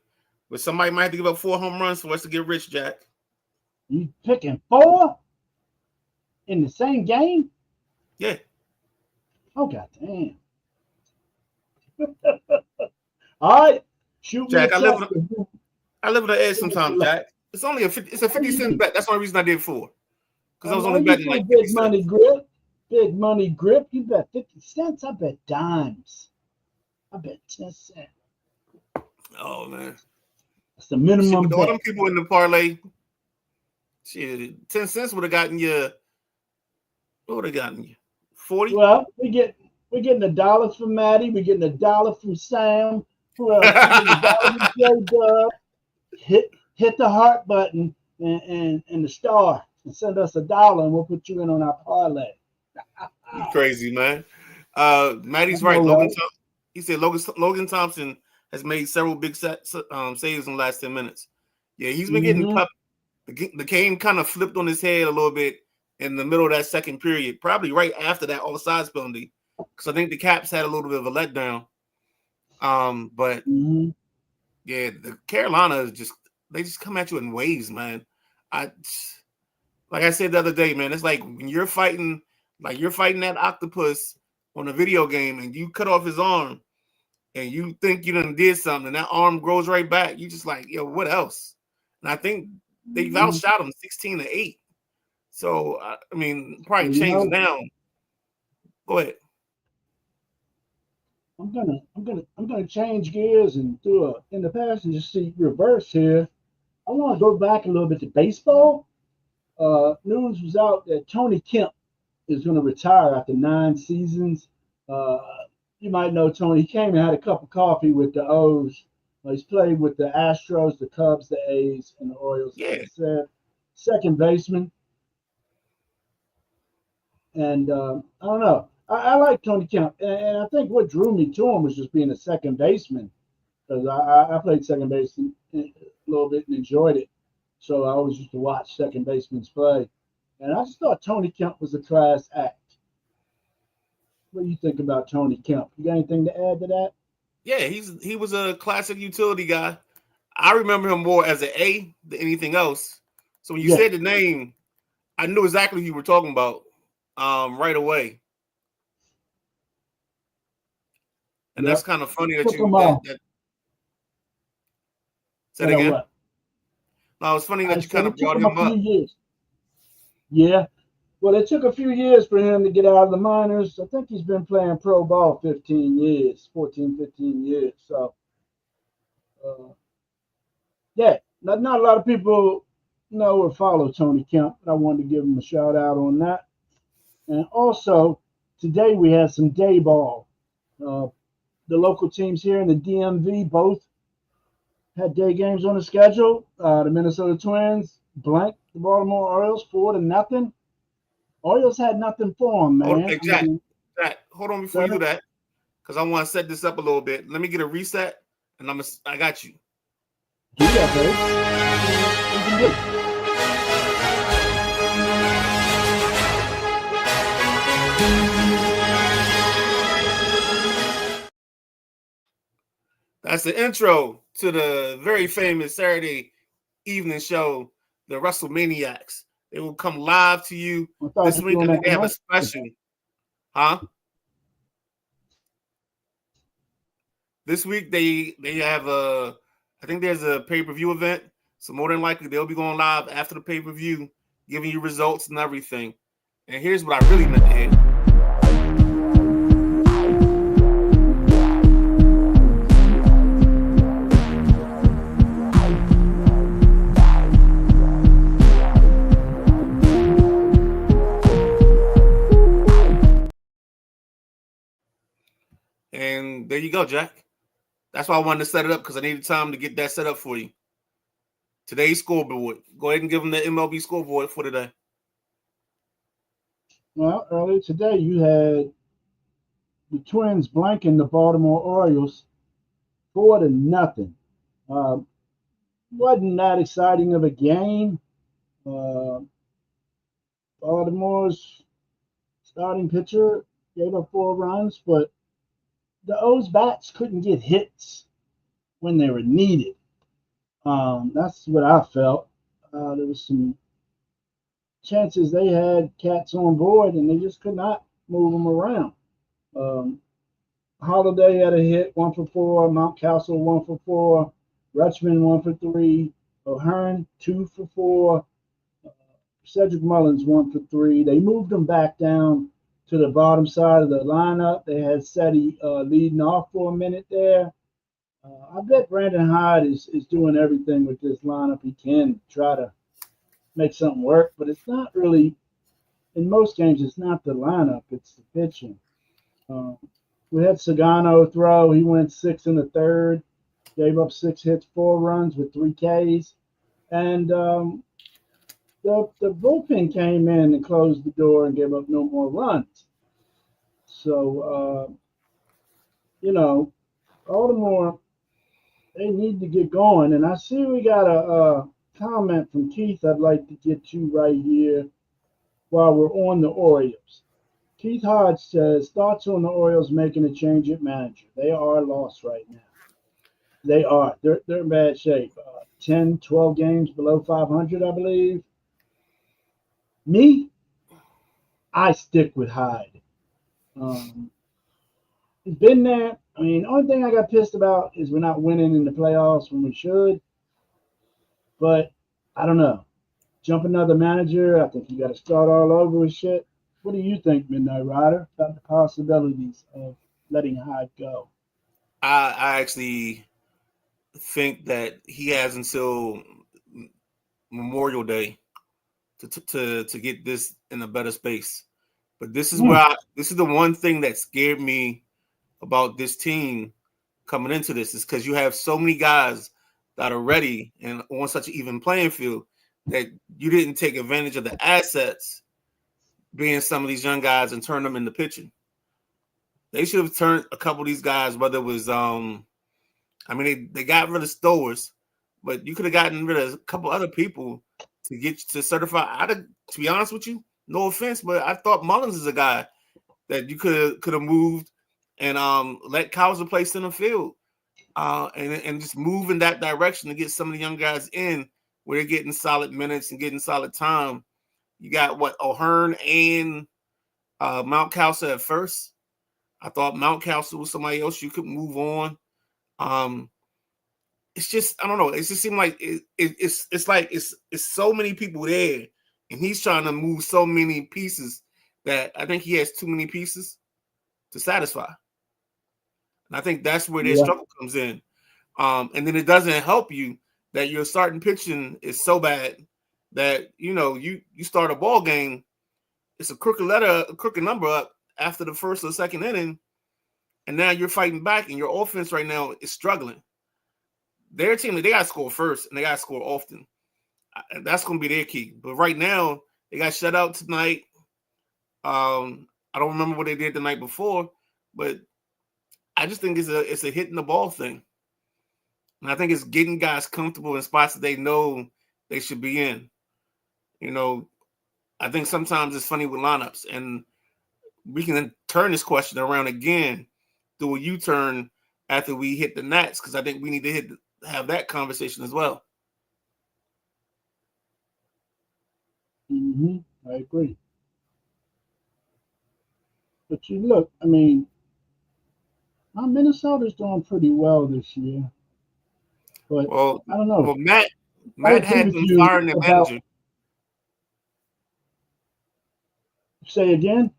but somebody might have to give up 4 home runs for us to get rich, Jack. You picking 4 in the same game? Yeah. Oh, goddamn. All right. Shoot Jack, me a text. I live with an edge sometimes, Jack. It's only a 50-cent bet. That's the only reason I did 4. Because I was only betting like 50 big money cents. grip. Big money grip. You bet 50 cents. I bet dimes. I bet 10 cents. Oh, man. That's the minimum With bet. all them people in the parlay, 10 cents would have gotten you. What would have gotten you? 40? Well, we're getting $1 from Maddie. We're getting $1 from Sam. Who else? We're getting $1 from J-Dub. Hit the heart button and the star and send us $1 and we'll put you in on our parlay. You crazy, man. Maddie's right. He said Logan Thompson has made several big saves in the last 10 minutes. Yeah, he's been getting pumped. The game kind of flipped on his head a little bit in the middle of that second period, probably right after that offsides penalty, because I think the Caps had a little bit of a letdown. But yeah, the Carolina they just come at you in waves, man. Like I said the other day, man, it's like when you're fighting that octopus on a video game and you cut off his arm and you think you done did something and that arm grows right back. You just like, yo, what else? And I think they've outshot him 16-8. So I mean, probably change now. Go ahead. I'm gonna change gears and do a in the passenger seat reverse here. I want to go back a little bit to baseball. News was out that Tony Kemp is going to retire after 9 seasons. You might know Tony. He came and had a cup of coffee with the O's He's played with the Astros, the Cubs, the A's, and the Orioles. Yeah. Like I said, second baseman. And I don't know. I like Tony Kemp, and I think what drew me to him was just being a second baseman because I played second base a little bit and enjoyed it. So I always used to watch second basemen play, and I just thought Tony Kemp was a class act. What do you think about Tony Kemp? You got anything to add to that? Yeah, he was a classic utility guy. I remember him more as an A than anything else. So when you Yeah, said the name, I knew exactly who you were talking about right away. And that's yep. kind of funny that Took you him off. that said That again. what? No, it's funny I that you said kind of it took brought him a him few up. years. Yeah. Well, it took a few years for him to get out of the minors. I think he's been playing pro ball 15 years, 14, 15 years. So, uh, yeah, not a lot of people know or follow Tony Kemp, but I wanted to give him a shout out on that. And also, today we had some day ball. Uh, the local teams here in the DMV both had day games on the schedule. The Minnesota Twins blanked the Baltimore Orioles 4-0. Orioles had nothing for them, Hold, man. hey, I mean, Jack, hold on before you do sir, that, because I want to set this up a little bit. Let me get a reset, and I got you. do that, babe. You can do it. That's the intro to the very famous Saturday evening show, the WrestleManiacs. They will come live to you I thought this you were week. doing I think that they have a commercial. special, huh? This week they have a, I think there's a pay-per-view event. So more than likely they'll be going live after the pay-per-view, giving you results and everything. And here's what I really meant to hear. And there you go, Jack. That's why I wanted to set it up, because I needed time to get that set up for you. Today's scoreboard. Go ahead and give them the MLB scoreboard for today. Well, earlier today you had the Twins blanking the Baltimore Orioles 4-0. Wasn't that exciting of a game. Uh, Baltimore's starting pitcher gave up 4 runs, but the O's bats couldn't get hits when they were needed. That's what I felt. There was some chances they had cats on board, and they just could not move them around. Um, Holiday had a hit, 1 for 4. Mountcastle, 1 for 4. Rutschman, 1 for 3. O'Hearn, 2 for 4. Cedric Mullins, 1 for 3. They moved them back down to the bottom side of the lineup. They had Seti leading off for a minute there. I bet Brandon Hyde is doing everything with this lineup he can to try to make something work, but it's not really, in most games, it's not the lineup, it's the pitching. Um, we had Sagano throw. He went 6 in the third, gave up 6 hits, 4 runs with 3 Ks. And the bullpen came in and closed the door and gave up no more runs. So, Baltimore, they need to get going. And I see we got a comment from Keith I'd like to get to right here while we're on the Orioles. Keith Hodge says, thoughts on the Orioles making a change at manager? They are lost right now. They are. They're in bad shape. 10, 12 games below 500, I believe. Me, I stick with Hyde. He's been there. I mean, the only thing I got pissed about is we're not winning in the playoffs when we should. But I don't know. Jump another manager. I think you got to start all over with shit. What do you think, Midnight Rider, about the possibilities of letting Hyde go? I actually think that he has until Memorial Day to get this in a better space. But this is the one thing that scared me about this team coming into this is because you have so many guys that are ready and on such an even playing field that you didn't take advantage of the assets being some of these young guys and turn them into pitching. They should have turned a couple of these guys, whether it was they got rid of Stowers, but you could have gotten rid of a couple other people to get to certify. To be honest with you, no offense, but I thought Mullins is a guy that you could have moved and let Cowser play center field. And just move in that direction to get some of the young guys in where they're getting solid minutes and getting solid time. You got O'Hearn and Mountcalster at first. I thought Mountcalster was somebody else you could move on. It's just I don't know. It just seemed like it's so many people there, and he's trying to move so many pieces that I think he has too many pieces to satisfy. And I think that's where their struggle comes in. And then it doesn't help you that your starting pitching is so bad that you start a ball game, it's a crooked number up after the first or second inning, and now you're fighting back, and your offense right now is struggling. Their team, they got to score first, and they got to score often. That's going to be their key. But right now, they got shut out tonight. I don't remember what they did the night before, but I just think it's a hitting the ball thing. And I think it's getting guys comfortable in spots that they know they should be in. I think sometimes it's funny with lineups, and we can turn this question around again, do a U-turn after we hit the Nats, because I think we need to have that conversation as well. I agree. But you look, Minnesota's doing pretty well this year. But I don't know. Well, Matt had them firing their manager. Say again?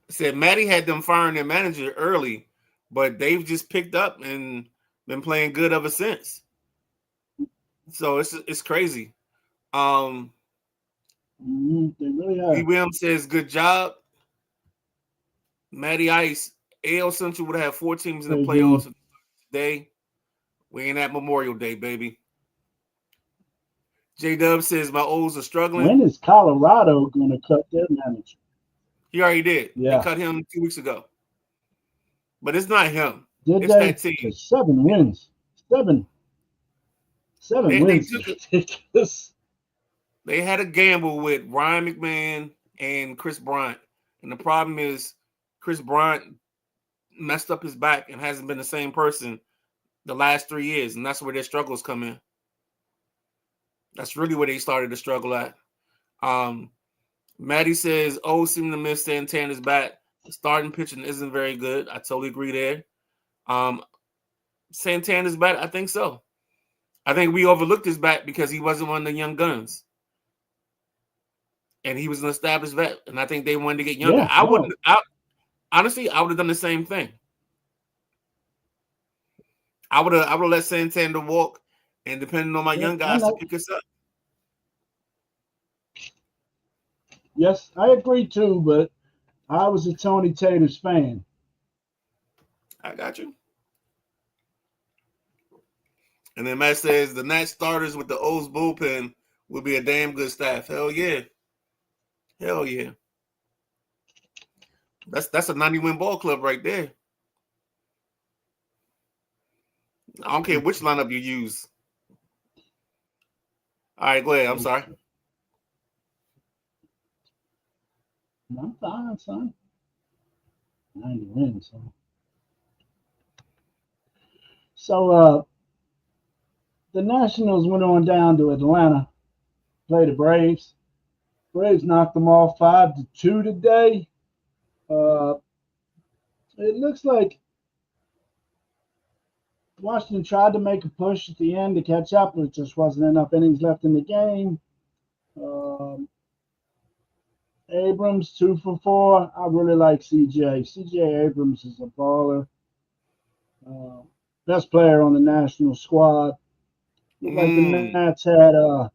I said Matty had them firing their manager early, but they've just picked up and been playing good ever since. So it's crazy. They really have. Lee Williams says, good job. Matty Ice, AL Central would have 4 teams in the playoffs today. We ain't at Memorial Day, baby. J-Dub says, my O's are struggling. When is Colorado going to cut their manager? He already did. Yeah. They cut him 2 weeks ago. But it's not him. Did it's they? That team. 7 wins. Seven wins. Ridiculous. They had a gamble with Ryan McMahon and Chris Bryant. And the problem is Chris Bryant messed up his back and hasn't been the same person the last 3 years. And that's where their struggles come in. That's really where they started to struggle at. Maddie says, seem to miss Santana's bat. The starting pitching isn't very good. I totally agree there. Santana's bat, I think so. I think we overlooked his bat because he wasn't one of the young guns. And he was an established vet. And I think they wanted to get younger. Yeah, honestly, I would have done the same thing. I would have let Santana walk, and depending on my young guys to pick us up. Yes, I agree too, but I was a Tony Taters fan. I got you. And then Matt says the Nats starters with the O's bullpen will be a damn good staff. Hell yeah. Hell yeah. That's a 90-win ball club right there. I don't care which lineup you use. All right, go ahead. I'm sorry. I'm fine, son. 90 wins. So the Nationals went on down to Atlanta, play the Braves. Braves knocked them off 5-2 today. It looks like Washington tried to make a push at the end to catch up, but it just wasn't enough innings left in the game. Abrams 2 for 4. I really like CJ. CJ Abrams is a baller. Best player on the national squad. Looked like the Nats had you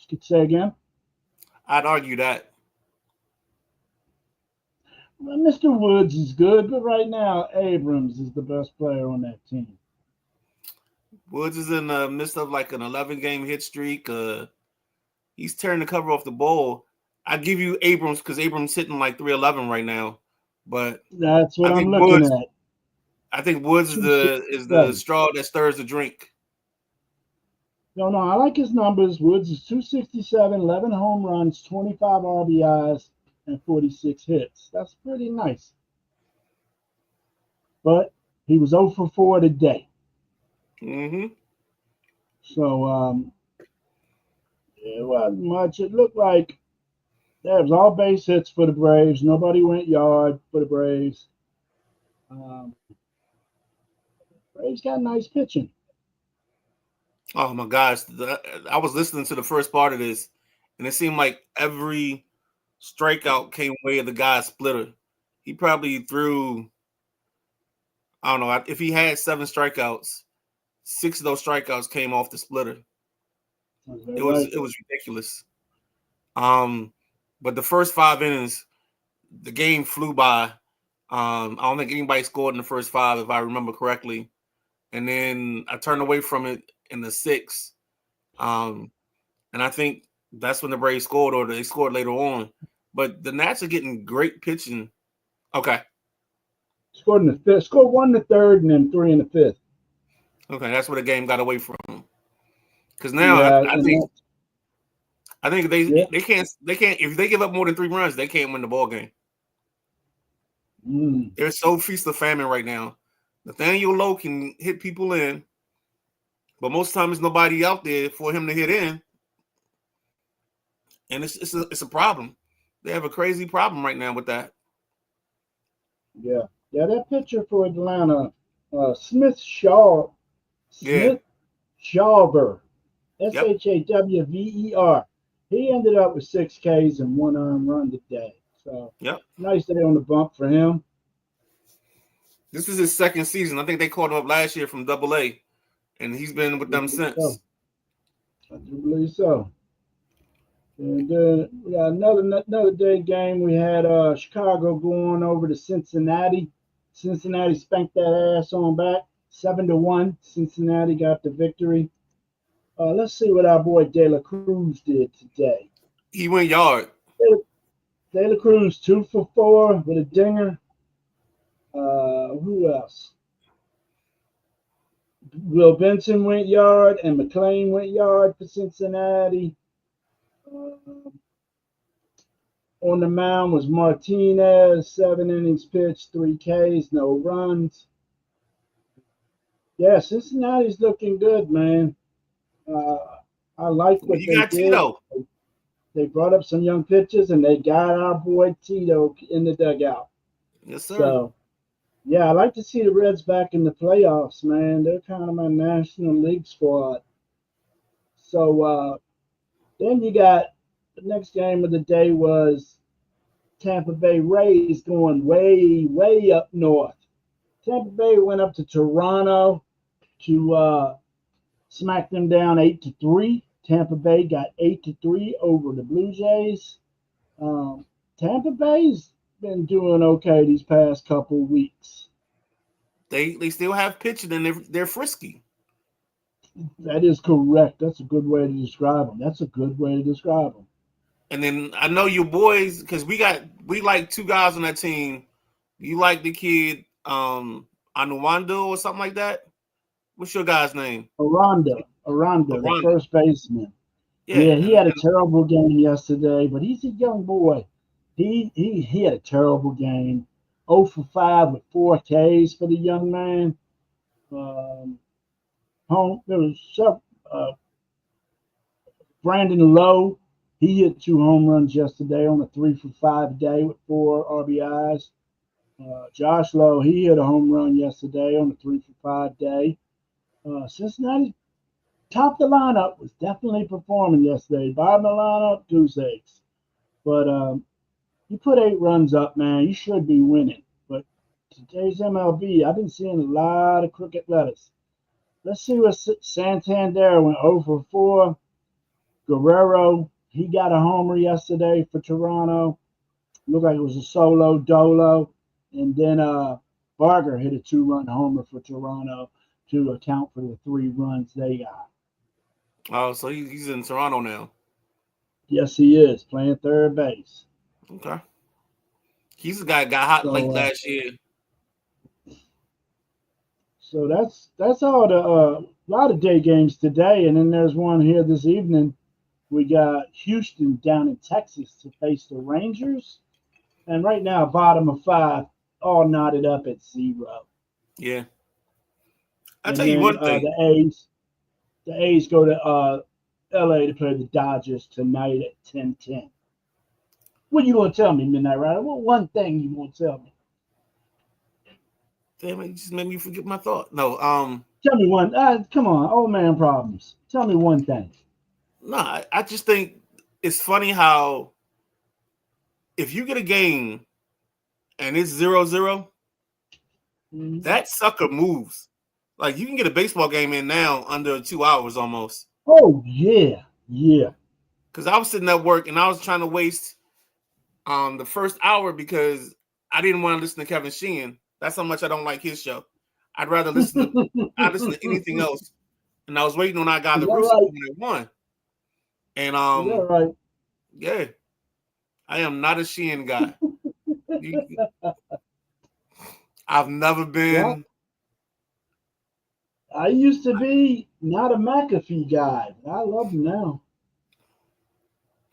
could say again? I'd argue that. Well, Mr. Woods is good, but right now Abrams is the best player on that team. Woods is in the midst of like an 11-game hit streak. He's tearing the cover off the ball. I give you Abrams because Abrams hitting like 311 right now, but That's what I I'm think looking Woods. at. I think Woods is the 267. straw that stirs the drink. No, I like his numbers. Woods is 267, 11 home runs, 25 RBIs, and 46 hits. That's pretty nice. But he was 0 for 4 today. Mm-hmm. So it wasn't much. It looked like there was all base hits for the Braves. Nobody went yard for the Braves. Um, Braves got nice pitching. Oh my gosh! I was listening to the first part of this, and it seemed like every strikeout came away of the guy's splitter. He probably threw, I don't know, if he had 7 strikeouts, 6 of those strikeouts came off the splitter. Is that It was right? it was ridiculous. But the first 5 innings, the game flew by. I don't think anybody scored in the first 5, if I remember correctly. And then I turned away from it in the 6th. And I think that's when the Braves scored, or they scored later on. But the Nats are getting great pitching. Okay. Scored in the fifth. Scored 1 in the third, and then 3 in the fifth. Okay, that's where the game got away from. Because now Yeah, I and think that, I think they yeah. they can't if they give up more than 3 runs, they can't win the ball game. Mm, They're so feast of famine right now. Nathaniel Lowe can hit people in, but most times there's nobody out there for him to hit in, and it's a problem. They have a crazy problem right now with that. yeah, that pitcher for Atlanta, Smith Shaw, Yeah. Smith Shawver, Yep. Shawver. He ended up with 6 Ks and 1 earned run today. So Yep. nice day on the bump for him. This is his second season. I think they called him up last year from Double A, and he's been with them since. So, I do believe so. And we got another day game. We had Chicago going over to Cincinnati. Cincinnati spanked that ass on back, 7-1. Cincinnati got the victory. Let's see what our boy De La Cruz did today. He went yard. De La Cruz 2 for 4 with a dinger. Who else? Will Benson went yard and McLean went yard for Cincinnati. On the mound was Martinez, 7 innings pitched, 3 Ks, no runs. Yeah, Cincinnati's looking good, man. I like Well, what you they got did. Tito. They brought up some young pitchers and they got our boy Tito in the dugout. Yes, sir. So, yeah, I like to see the Reds back in the playoffs, man. They're kind of my National League squad. So then you got the next game of the day was Tampa Bay Rays going way up north. Tampa Bay went up to Toronto to smack them down 8-3. Tampa Bay got 8-3 over the Blue Jays. Tampa Bay's been doing okay these past couple weeks. They still have pitching and they're frisky. That is correct. That's a good way to describe them. And then I know you boys, because we like 2 guys on that team. You like the kid Anuwando or something like that? What's your guy's name? Aranda, the first baseman. Yeah, he and had a terrible game yesterday, but he's a young boy. He had a terrible game. 0 for 5 with 4 Ks for the young man. There was Brandon Lowe. He hit 2 home runs yesterday on a 3 for 5 day with 4 RBIs. Josh Lowe, he hit a home run yesterday on a 3 for 5 day. Cincinnati top the lineup was definitely performing yesterday. Bottom of the lineup, goose eggs. But you put 8 runs up, man, you should be winning. But today's MLB, I've been seeing a lot of crooked letters. Let's see what Santander went 0 for 4. Guerrero, he got a homer yesterday for Toronto. Looked like it was a solo dolo, and then Barger hit a 2-run homer for Toronto to account for the 3 runs they got. Oh, so he's in Toronto now. Yes, he is playing third base. Okay. He's a guy got hot late So last year. so that's all the lot of day games today, and then there's one here this evening. We got Houston down in Texas to face the Rangers, and right now bottom of 5, all knotted up at 0. Yeah. I'll And tell you then one thing. the A's go to LA to play the Dodgers tonight at 10:10. What you gonna tell me, Midnight Rider? What one thing you gonna tell me? Damn it, you just made me forget my thought. No, Tell me one. Come on, old man problems. Tell me one thing. no, I just think it's funny how if you get a game and it's 0-0, that sucker moves. Like you can get a baseball game in now under 2 hours almost. Oh yeah, yeah. Because I was sitting at work and I was trying to waste the first hour because I didn't want to listen to Kevin Sheehan. That's how much I don't like his show. I'd rather listen to anything else. And I was waiting on I got Is the that Rooster right? when they won. And Is that right? yeah, I am not a Sheehan guy. I've never Well, been. I used to be not a McAfee guy. I love him now.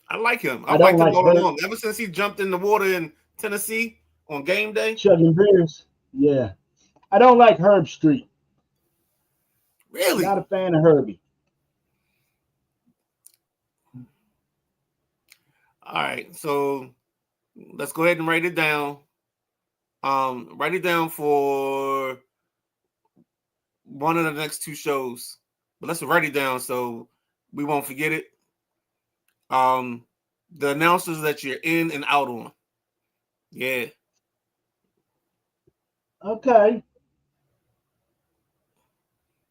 I like him. I I've don't liked him like all Herb along. Ever since he jumped in the water in Tennessee on game day. chugging beers. Yeah, I don't like Herb Street. Not Really? a fan of Herbie. All right. So let's go ahead and write it down. Write it down for one of the next 2 shows. But let's write it down so we won't forget it. The announcers that you're in and out on. Yeah. Okay.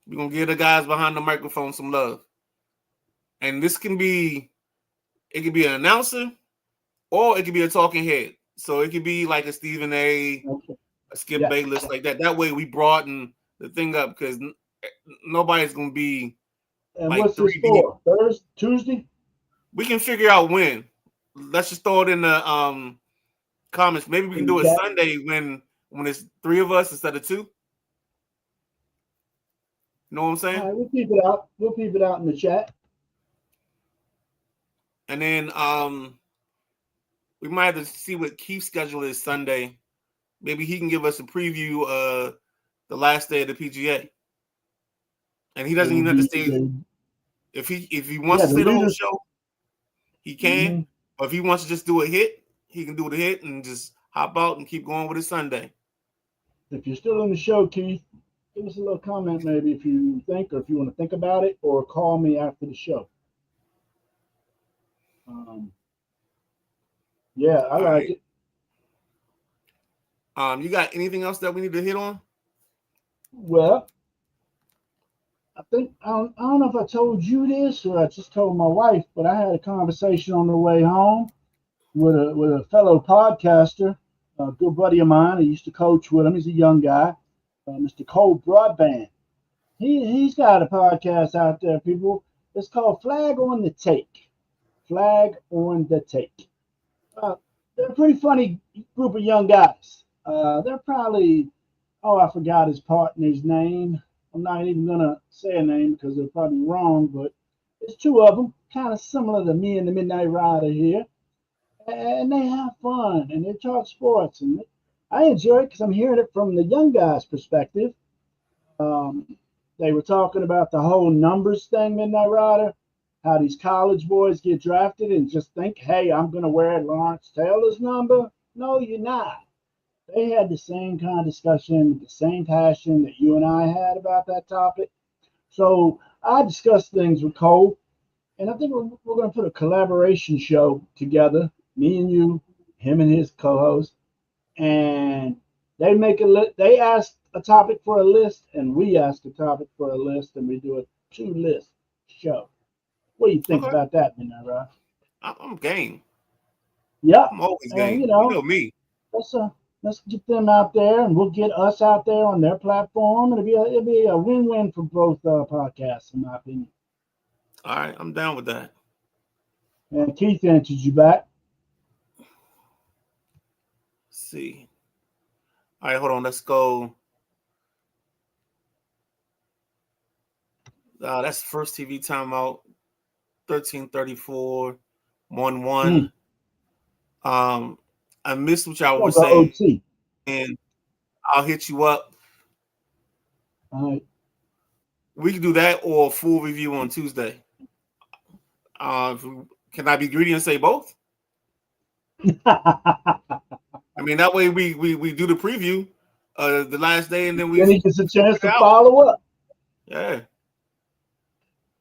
We're gonna give the guys behind the microphone some love. And this can be an announcer or it could be a talking head. So it could be like a Stephen A, Okay. a Skip Yeah. Bayless, like that. That way we broaden the thing up because nobody's gonna be And like what's this 3 deep. for? Thursday, Tuesday? We can figure out when. Let's just throw it in the comments. Maybe we can In the do it chat? Sunday when it's 3 of us instead of 2. You know what I'm saying? All right, we'll keep it out. We'll keep it out in the chat. And then we might have to see what Keith's schedule is Sunday. Maybe he can give us a preview of the last day of the PGA. And he doesn't even have to stay. If he wants to stay the whole show, he can. Mm-hmm. Or if he wants to just do a hit, he can do the hit and just hop out and keep going with his Sunday. If you're still in the show, Keith, give us a little comment maybe if you think or if you want to think about it, or call me after the show. Yeah, I like it. You got anything else that we need to hit on? Well, I think I don't know if I told you this or I just told my wife, but I had a conversation on the way home with a fellow podcaster, a good buddy of mine. I used to coach with him. He's a young guy, Mr. Cole Broadband. He's got a podcast out there, people. It's called Flag on the Take. Flag on the Take. They're a pretty funny group of young guys. They're probably, I forgot his partner's name. I'm not even going to say a name because they're probably wrong, but there's 2 of them, kind of similar to me and the Midnight Rider here. And they have fun and they talk sports. And I enjoy it because I'm hearing it from the young guys' perspective. They were talking about the whole numbers thing, Midnight Rider, how these college boys get drafted and just think, hey, I'm going to wear Lawrence Taylor's number. No, you're not. They had the same kind of discussion, the same passion that you and I had about that topic. So I discussed things with Cole, and I think we're going to put a collaboration show together, me and you, him and his co-host, and they make they ask a topic for a list, and we ask a topic for a list, and we do a 2-list show. What do you think about that, Midnight Rock? I'm game. Yeah, I'm always and game. You know me. let's let's get them out there, and we'll get us out there on their platform. It'll be a win-win for both podcasts, in my opinion. All right, I'm down with that. And Keith answered you back. Let's see. All right, hold on. Let's go. That's first TV timeout. 13:34, 1-1. Mm. I missed what y'all We'll were go saying. OT. And I'll hit you up. All right. We can do that or a full review on Tuesday. Can I be greedy and say both? I mean, that way we do the preview the last day, and then Then he gets a chance to out. follow up. Yeah.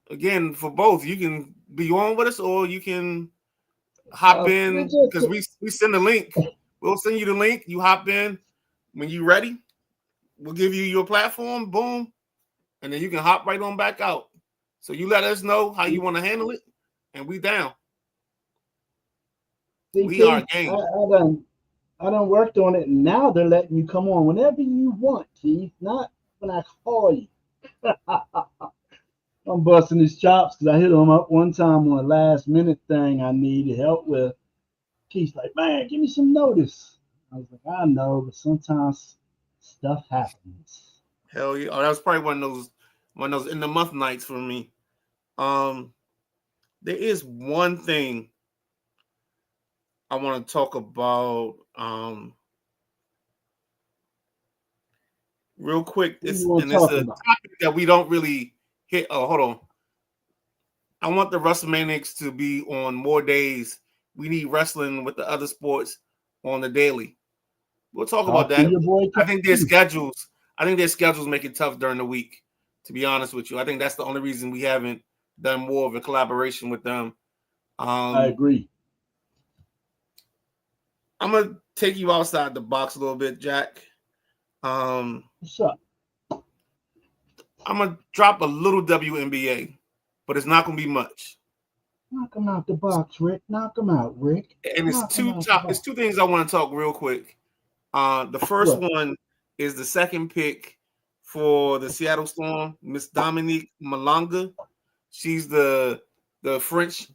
Again, for both, you can be on with us, or you can hop in because we send the link. We'll send you the link. You hop in when you're ready. We'll give you your platform. Boom, and then you can hop right on back out. So you let us know how you want to handle it, and we down. See, We Keith, are game. I done worked on it, and now they're letting you come on whenever you want, Keith. Not when I call you. I'm busting his chops because I hit him up one time on a last minute thing I needed help with. Keith's like, man, give me some notice. I was like, I know, but sometimes stuff happens. Hell yeah! Oh, that was probably one of those in the month nights for me. There is one thing I want to talk about real quick. It's a topic that we don't really hit. Oh, hold on. I want the WrestleManiacs to be on more days. We need wrestling with the other sports on the daily. We'll talk about that. I think their schedules make it tough during the week, to be honest with you. I think that's the only reason we haven't done more of a collaboration with them. I agree. I'm gonna take you outside the box a little bit, Jack. What's up? I'm gonna drop a little WNBA, but it's not gonna be much. Knock him out the box, Rick. Knock him out, Rick. And it's two things I want to talk real quick. The first one is the second pick for the Seattle Storm, Miss Dominique Malonga. She's the French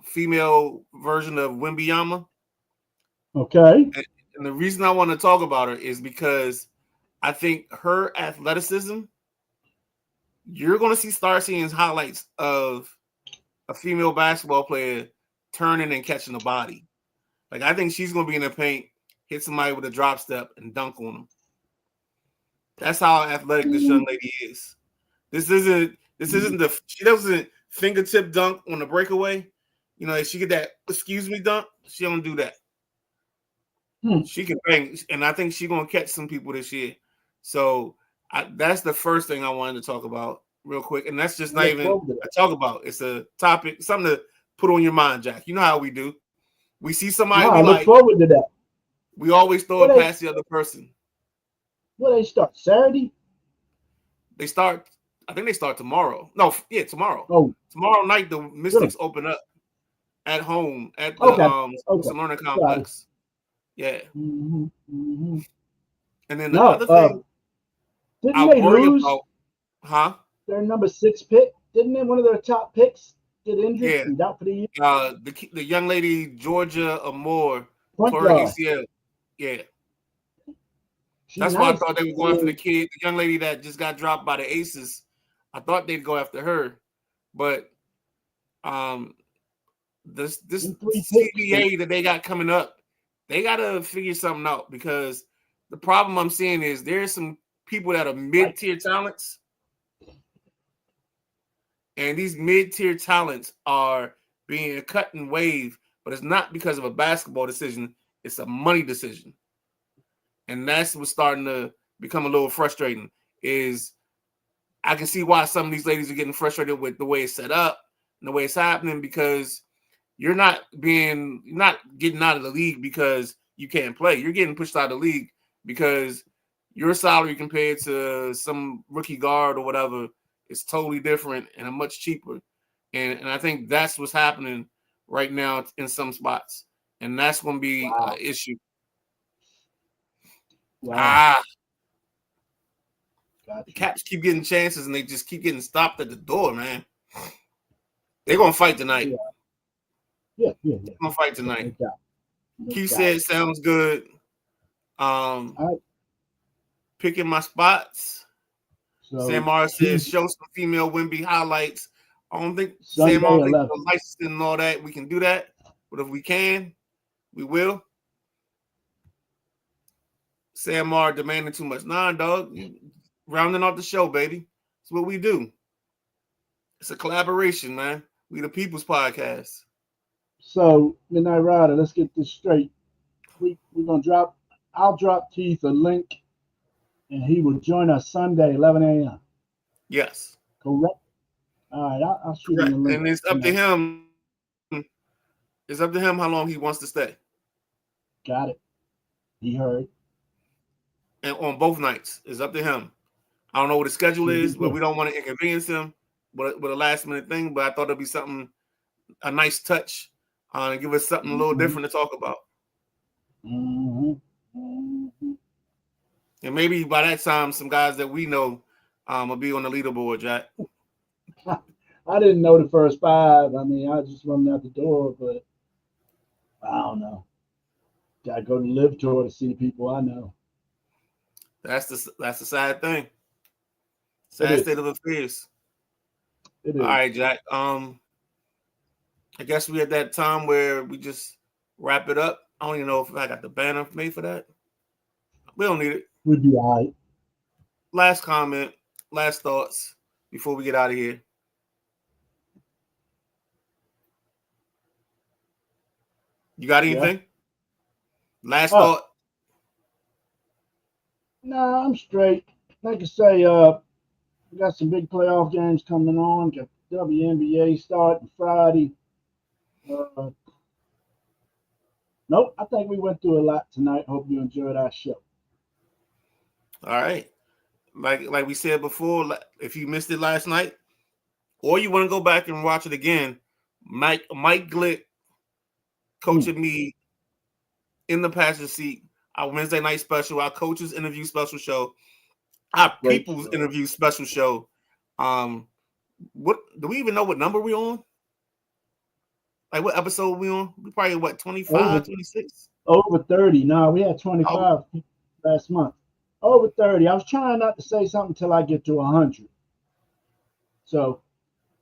female version of Wembanyama. Okay. And the reason I want to talk about her is because I think her athleticism, you're going to start seeing highlights of a female basketball player turning and catching a body. Like, I think she's going to be in the paint, hit somebody with a drop step, and dunk on them. That's how athletic this young lady is. She doesn't fingertip dunk on the breakaway. You know, if she get that excuse me dunk, she don't do that. She can bang, and I think she's going to catch some people this year. So that's the first thing I wanted to talk about real quick. And that's just not even a talk about. It's a topic, something to put on your mind, Jack. You know how we do. We see somebody we like. I look forward to that. We always throw it past the other person. Well, they start Saturday? I think they start tomorrow. No, yeah, tomorrow. Oh. Tomorrow night, the Mystics open up at home at the Learning Complex. Yeah. Mm-hmm. Mm-hmm. And then the other thing I worry about, their number 6 pick. Didn't they, one of their top picks get injured and out for the year? The young lady, Georgia Amore, tore her ACL. Yeah. That's why I thought they were going after the young lady that just got dropped by the Aces. I thought they'd go after her. But this CBA that they got coming up, they got to figure something out, because the problem I'm seeing is there's some people that are mid-tier talents, and these mid-tier talents are being cut and waived, but it's not because of a basketball decision. It's a money decision. And that's what's starting to become a little frustrating. Is I can see why some of these ladies are getting frustrated with the way it's set up and the way it's happening, because you're not getting out of the league because you can't play. You're getting pushed out of the league because your salary compared to some rookie guard or whatever is totally different and much cheaper. And I think that's what's happening right now in some spots. and that's going to be Wow. an issue. Wow. The Gotcha. Caps keep getting chances, and they just keep getting stopped at the door, man. They're going to fight tonight. Yeah. They're going to fight tonight. No doubt. Keith said, sounds good. Picking my spots. So Sam R says, show some female Wimby highlights. I don't think Sunday, Sam R thinks 11. the licensing and all that, we can do that. But if we can, we will. Sam R demanding too much. Nah, dog. You rounding off the show, baby. That's what we do. It's a collaboration, man. We the People's Podcast. So, Midnight Rider, let's get this straight. We're going to I'll drop Keith a link, and he will join us Sunday, 11 a.m. Yes. Correct? All right, I'll shoot him a link. And it's up to him. It's up to him how long he wants to stay. Got it. He heard. And on both nights, it's up to him. I don't know what the schedule is, but we don't want to inconvenience him with a last minute thing. But I thought it'd be something, a nice touch, and give us something a little different to talk about. And maybe by that time, some guys that we know will be on the leaderboard, Jack. I didn't know the first 5. I mean, I just running out the door, but I don't know. Gotta go to Live Tour to see the people I know. That's the sad thing. Sad state of affairs. It is. All right, Jack. I guess we at that time where we just wrap it up. I don't even know if I got the banner made for that. We don't need it. We'd be all right. Last comment, last thoughts before we get out of here. You got anything? Yeah. Last thought? Nah, I'm straight. Like I say, we got some big playoff games coming on. Got WNBA starting Friday. Nope, I think we went through a lot tonight. Hope you enjoyed our show. All right. Like we said before, if you missed it last night, or you want to go back and watch it again, Mike Glick coaching me in the passenger seat, our Wednesday night special, our coaches interview special show, our people's interview special show. What do we even know what number we on? Like what episode we on? We probably 25, 26? Over 30. No, we had 25 last month. Over 30. I was trying not to say something until I get to 100. So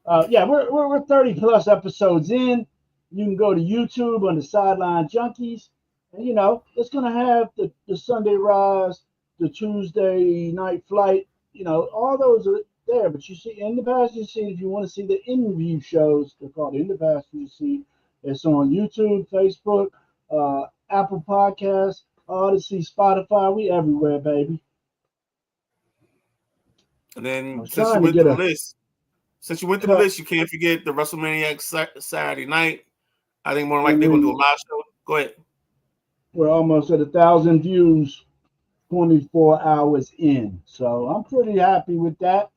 we're 30 plus episodes in. You can go to YouTube on the Sideline Junkies. And it's gonna have the Sunday Rise, the Tuesday Night Flight, all those are there. But you see in the passenger seat, if you want to see the interview shows, they're called in the passenger seat. It's on YouTube, Facebook, Apple Podcasts, Odyssey, Spotify. We everywhere, baby. And then since you went to the list, you can't forget the WrestleMania Saturday night. I think more like they're gonna do a live show. Go ahead. We're almost at 1,000 views, 24 hours in. So I'm pretty happy with that.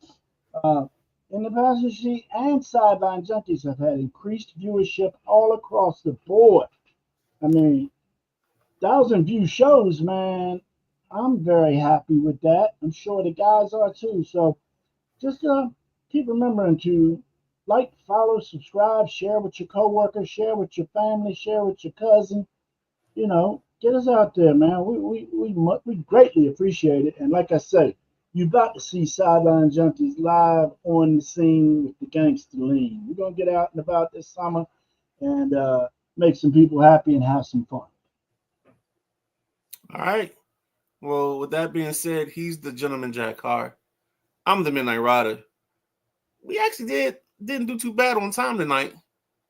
In the passenger seat and Sideline Junkies have had increased viewership all across the board. I mean, 1,000 view shows, man. I'm very happy with that. I'm sure the guys are too. So just keep remembering to like, follow, subscribe, share with your coworkers, share with your family, share with your cousin. Get us out there, man. We greatly appreciate it. And like I say, you got to see Sideline Junkies live on the scene with the Gangster Lean. We're going to get out and about this summer and make some people happy and have some fun. All right. Well, with that being said, he's the Gentleman Jack Carr. I'm the Midnight Rider. We actually didn't do too bad on time tonight.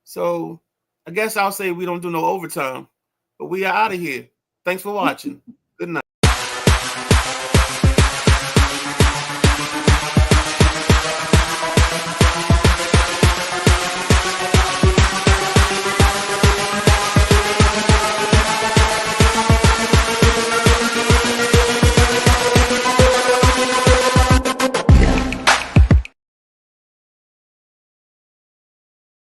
So I guess I'll say we don't do no overtime. But we are out of here. Thanks for watching.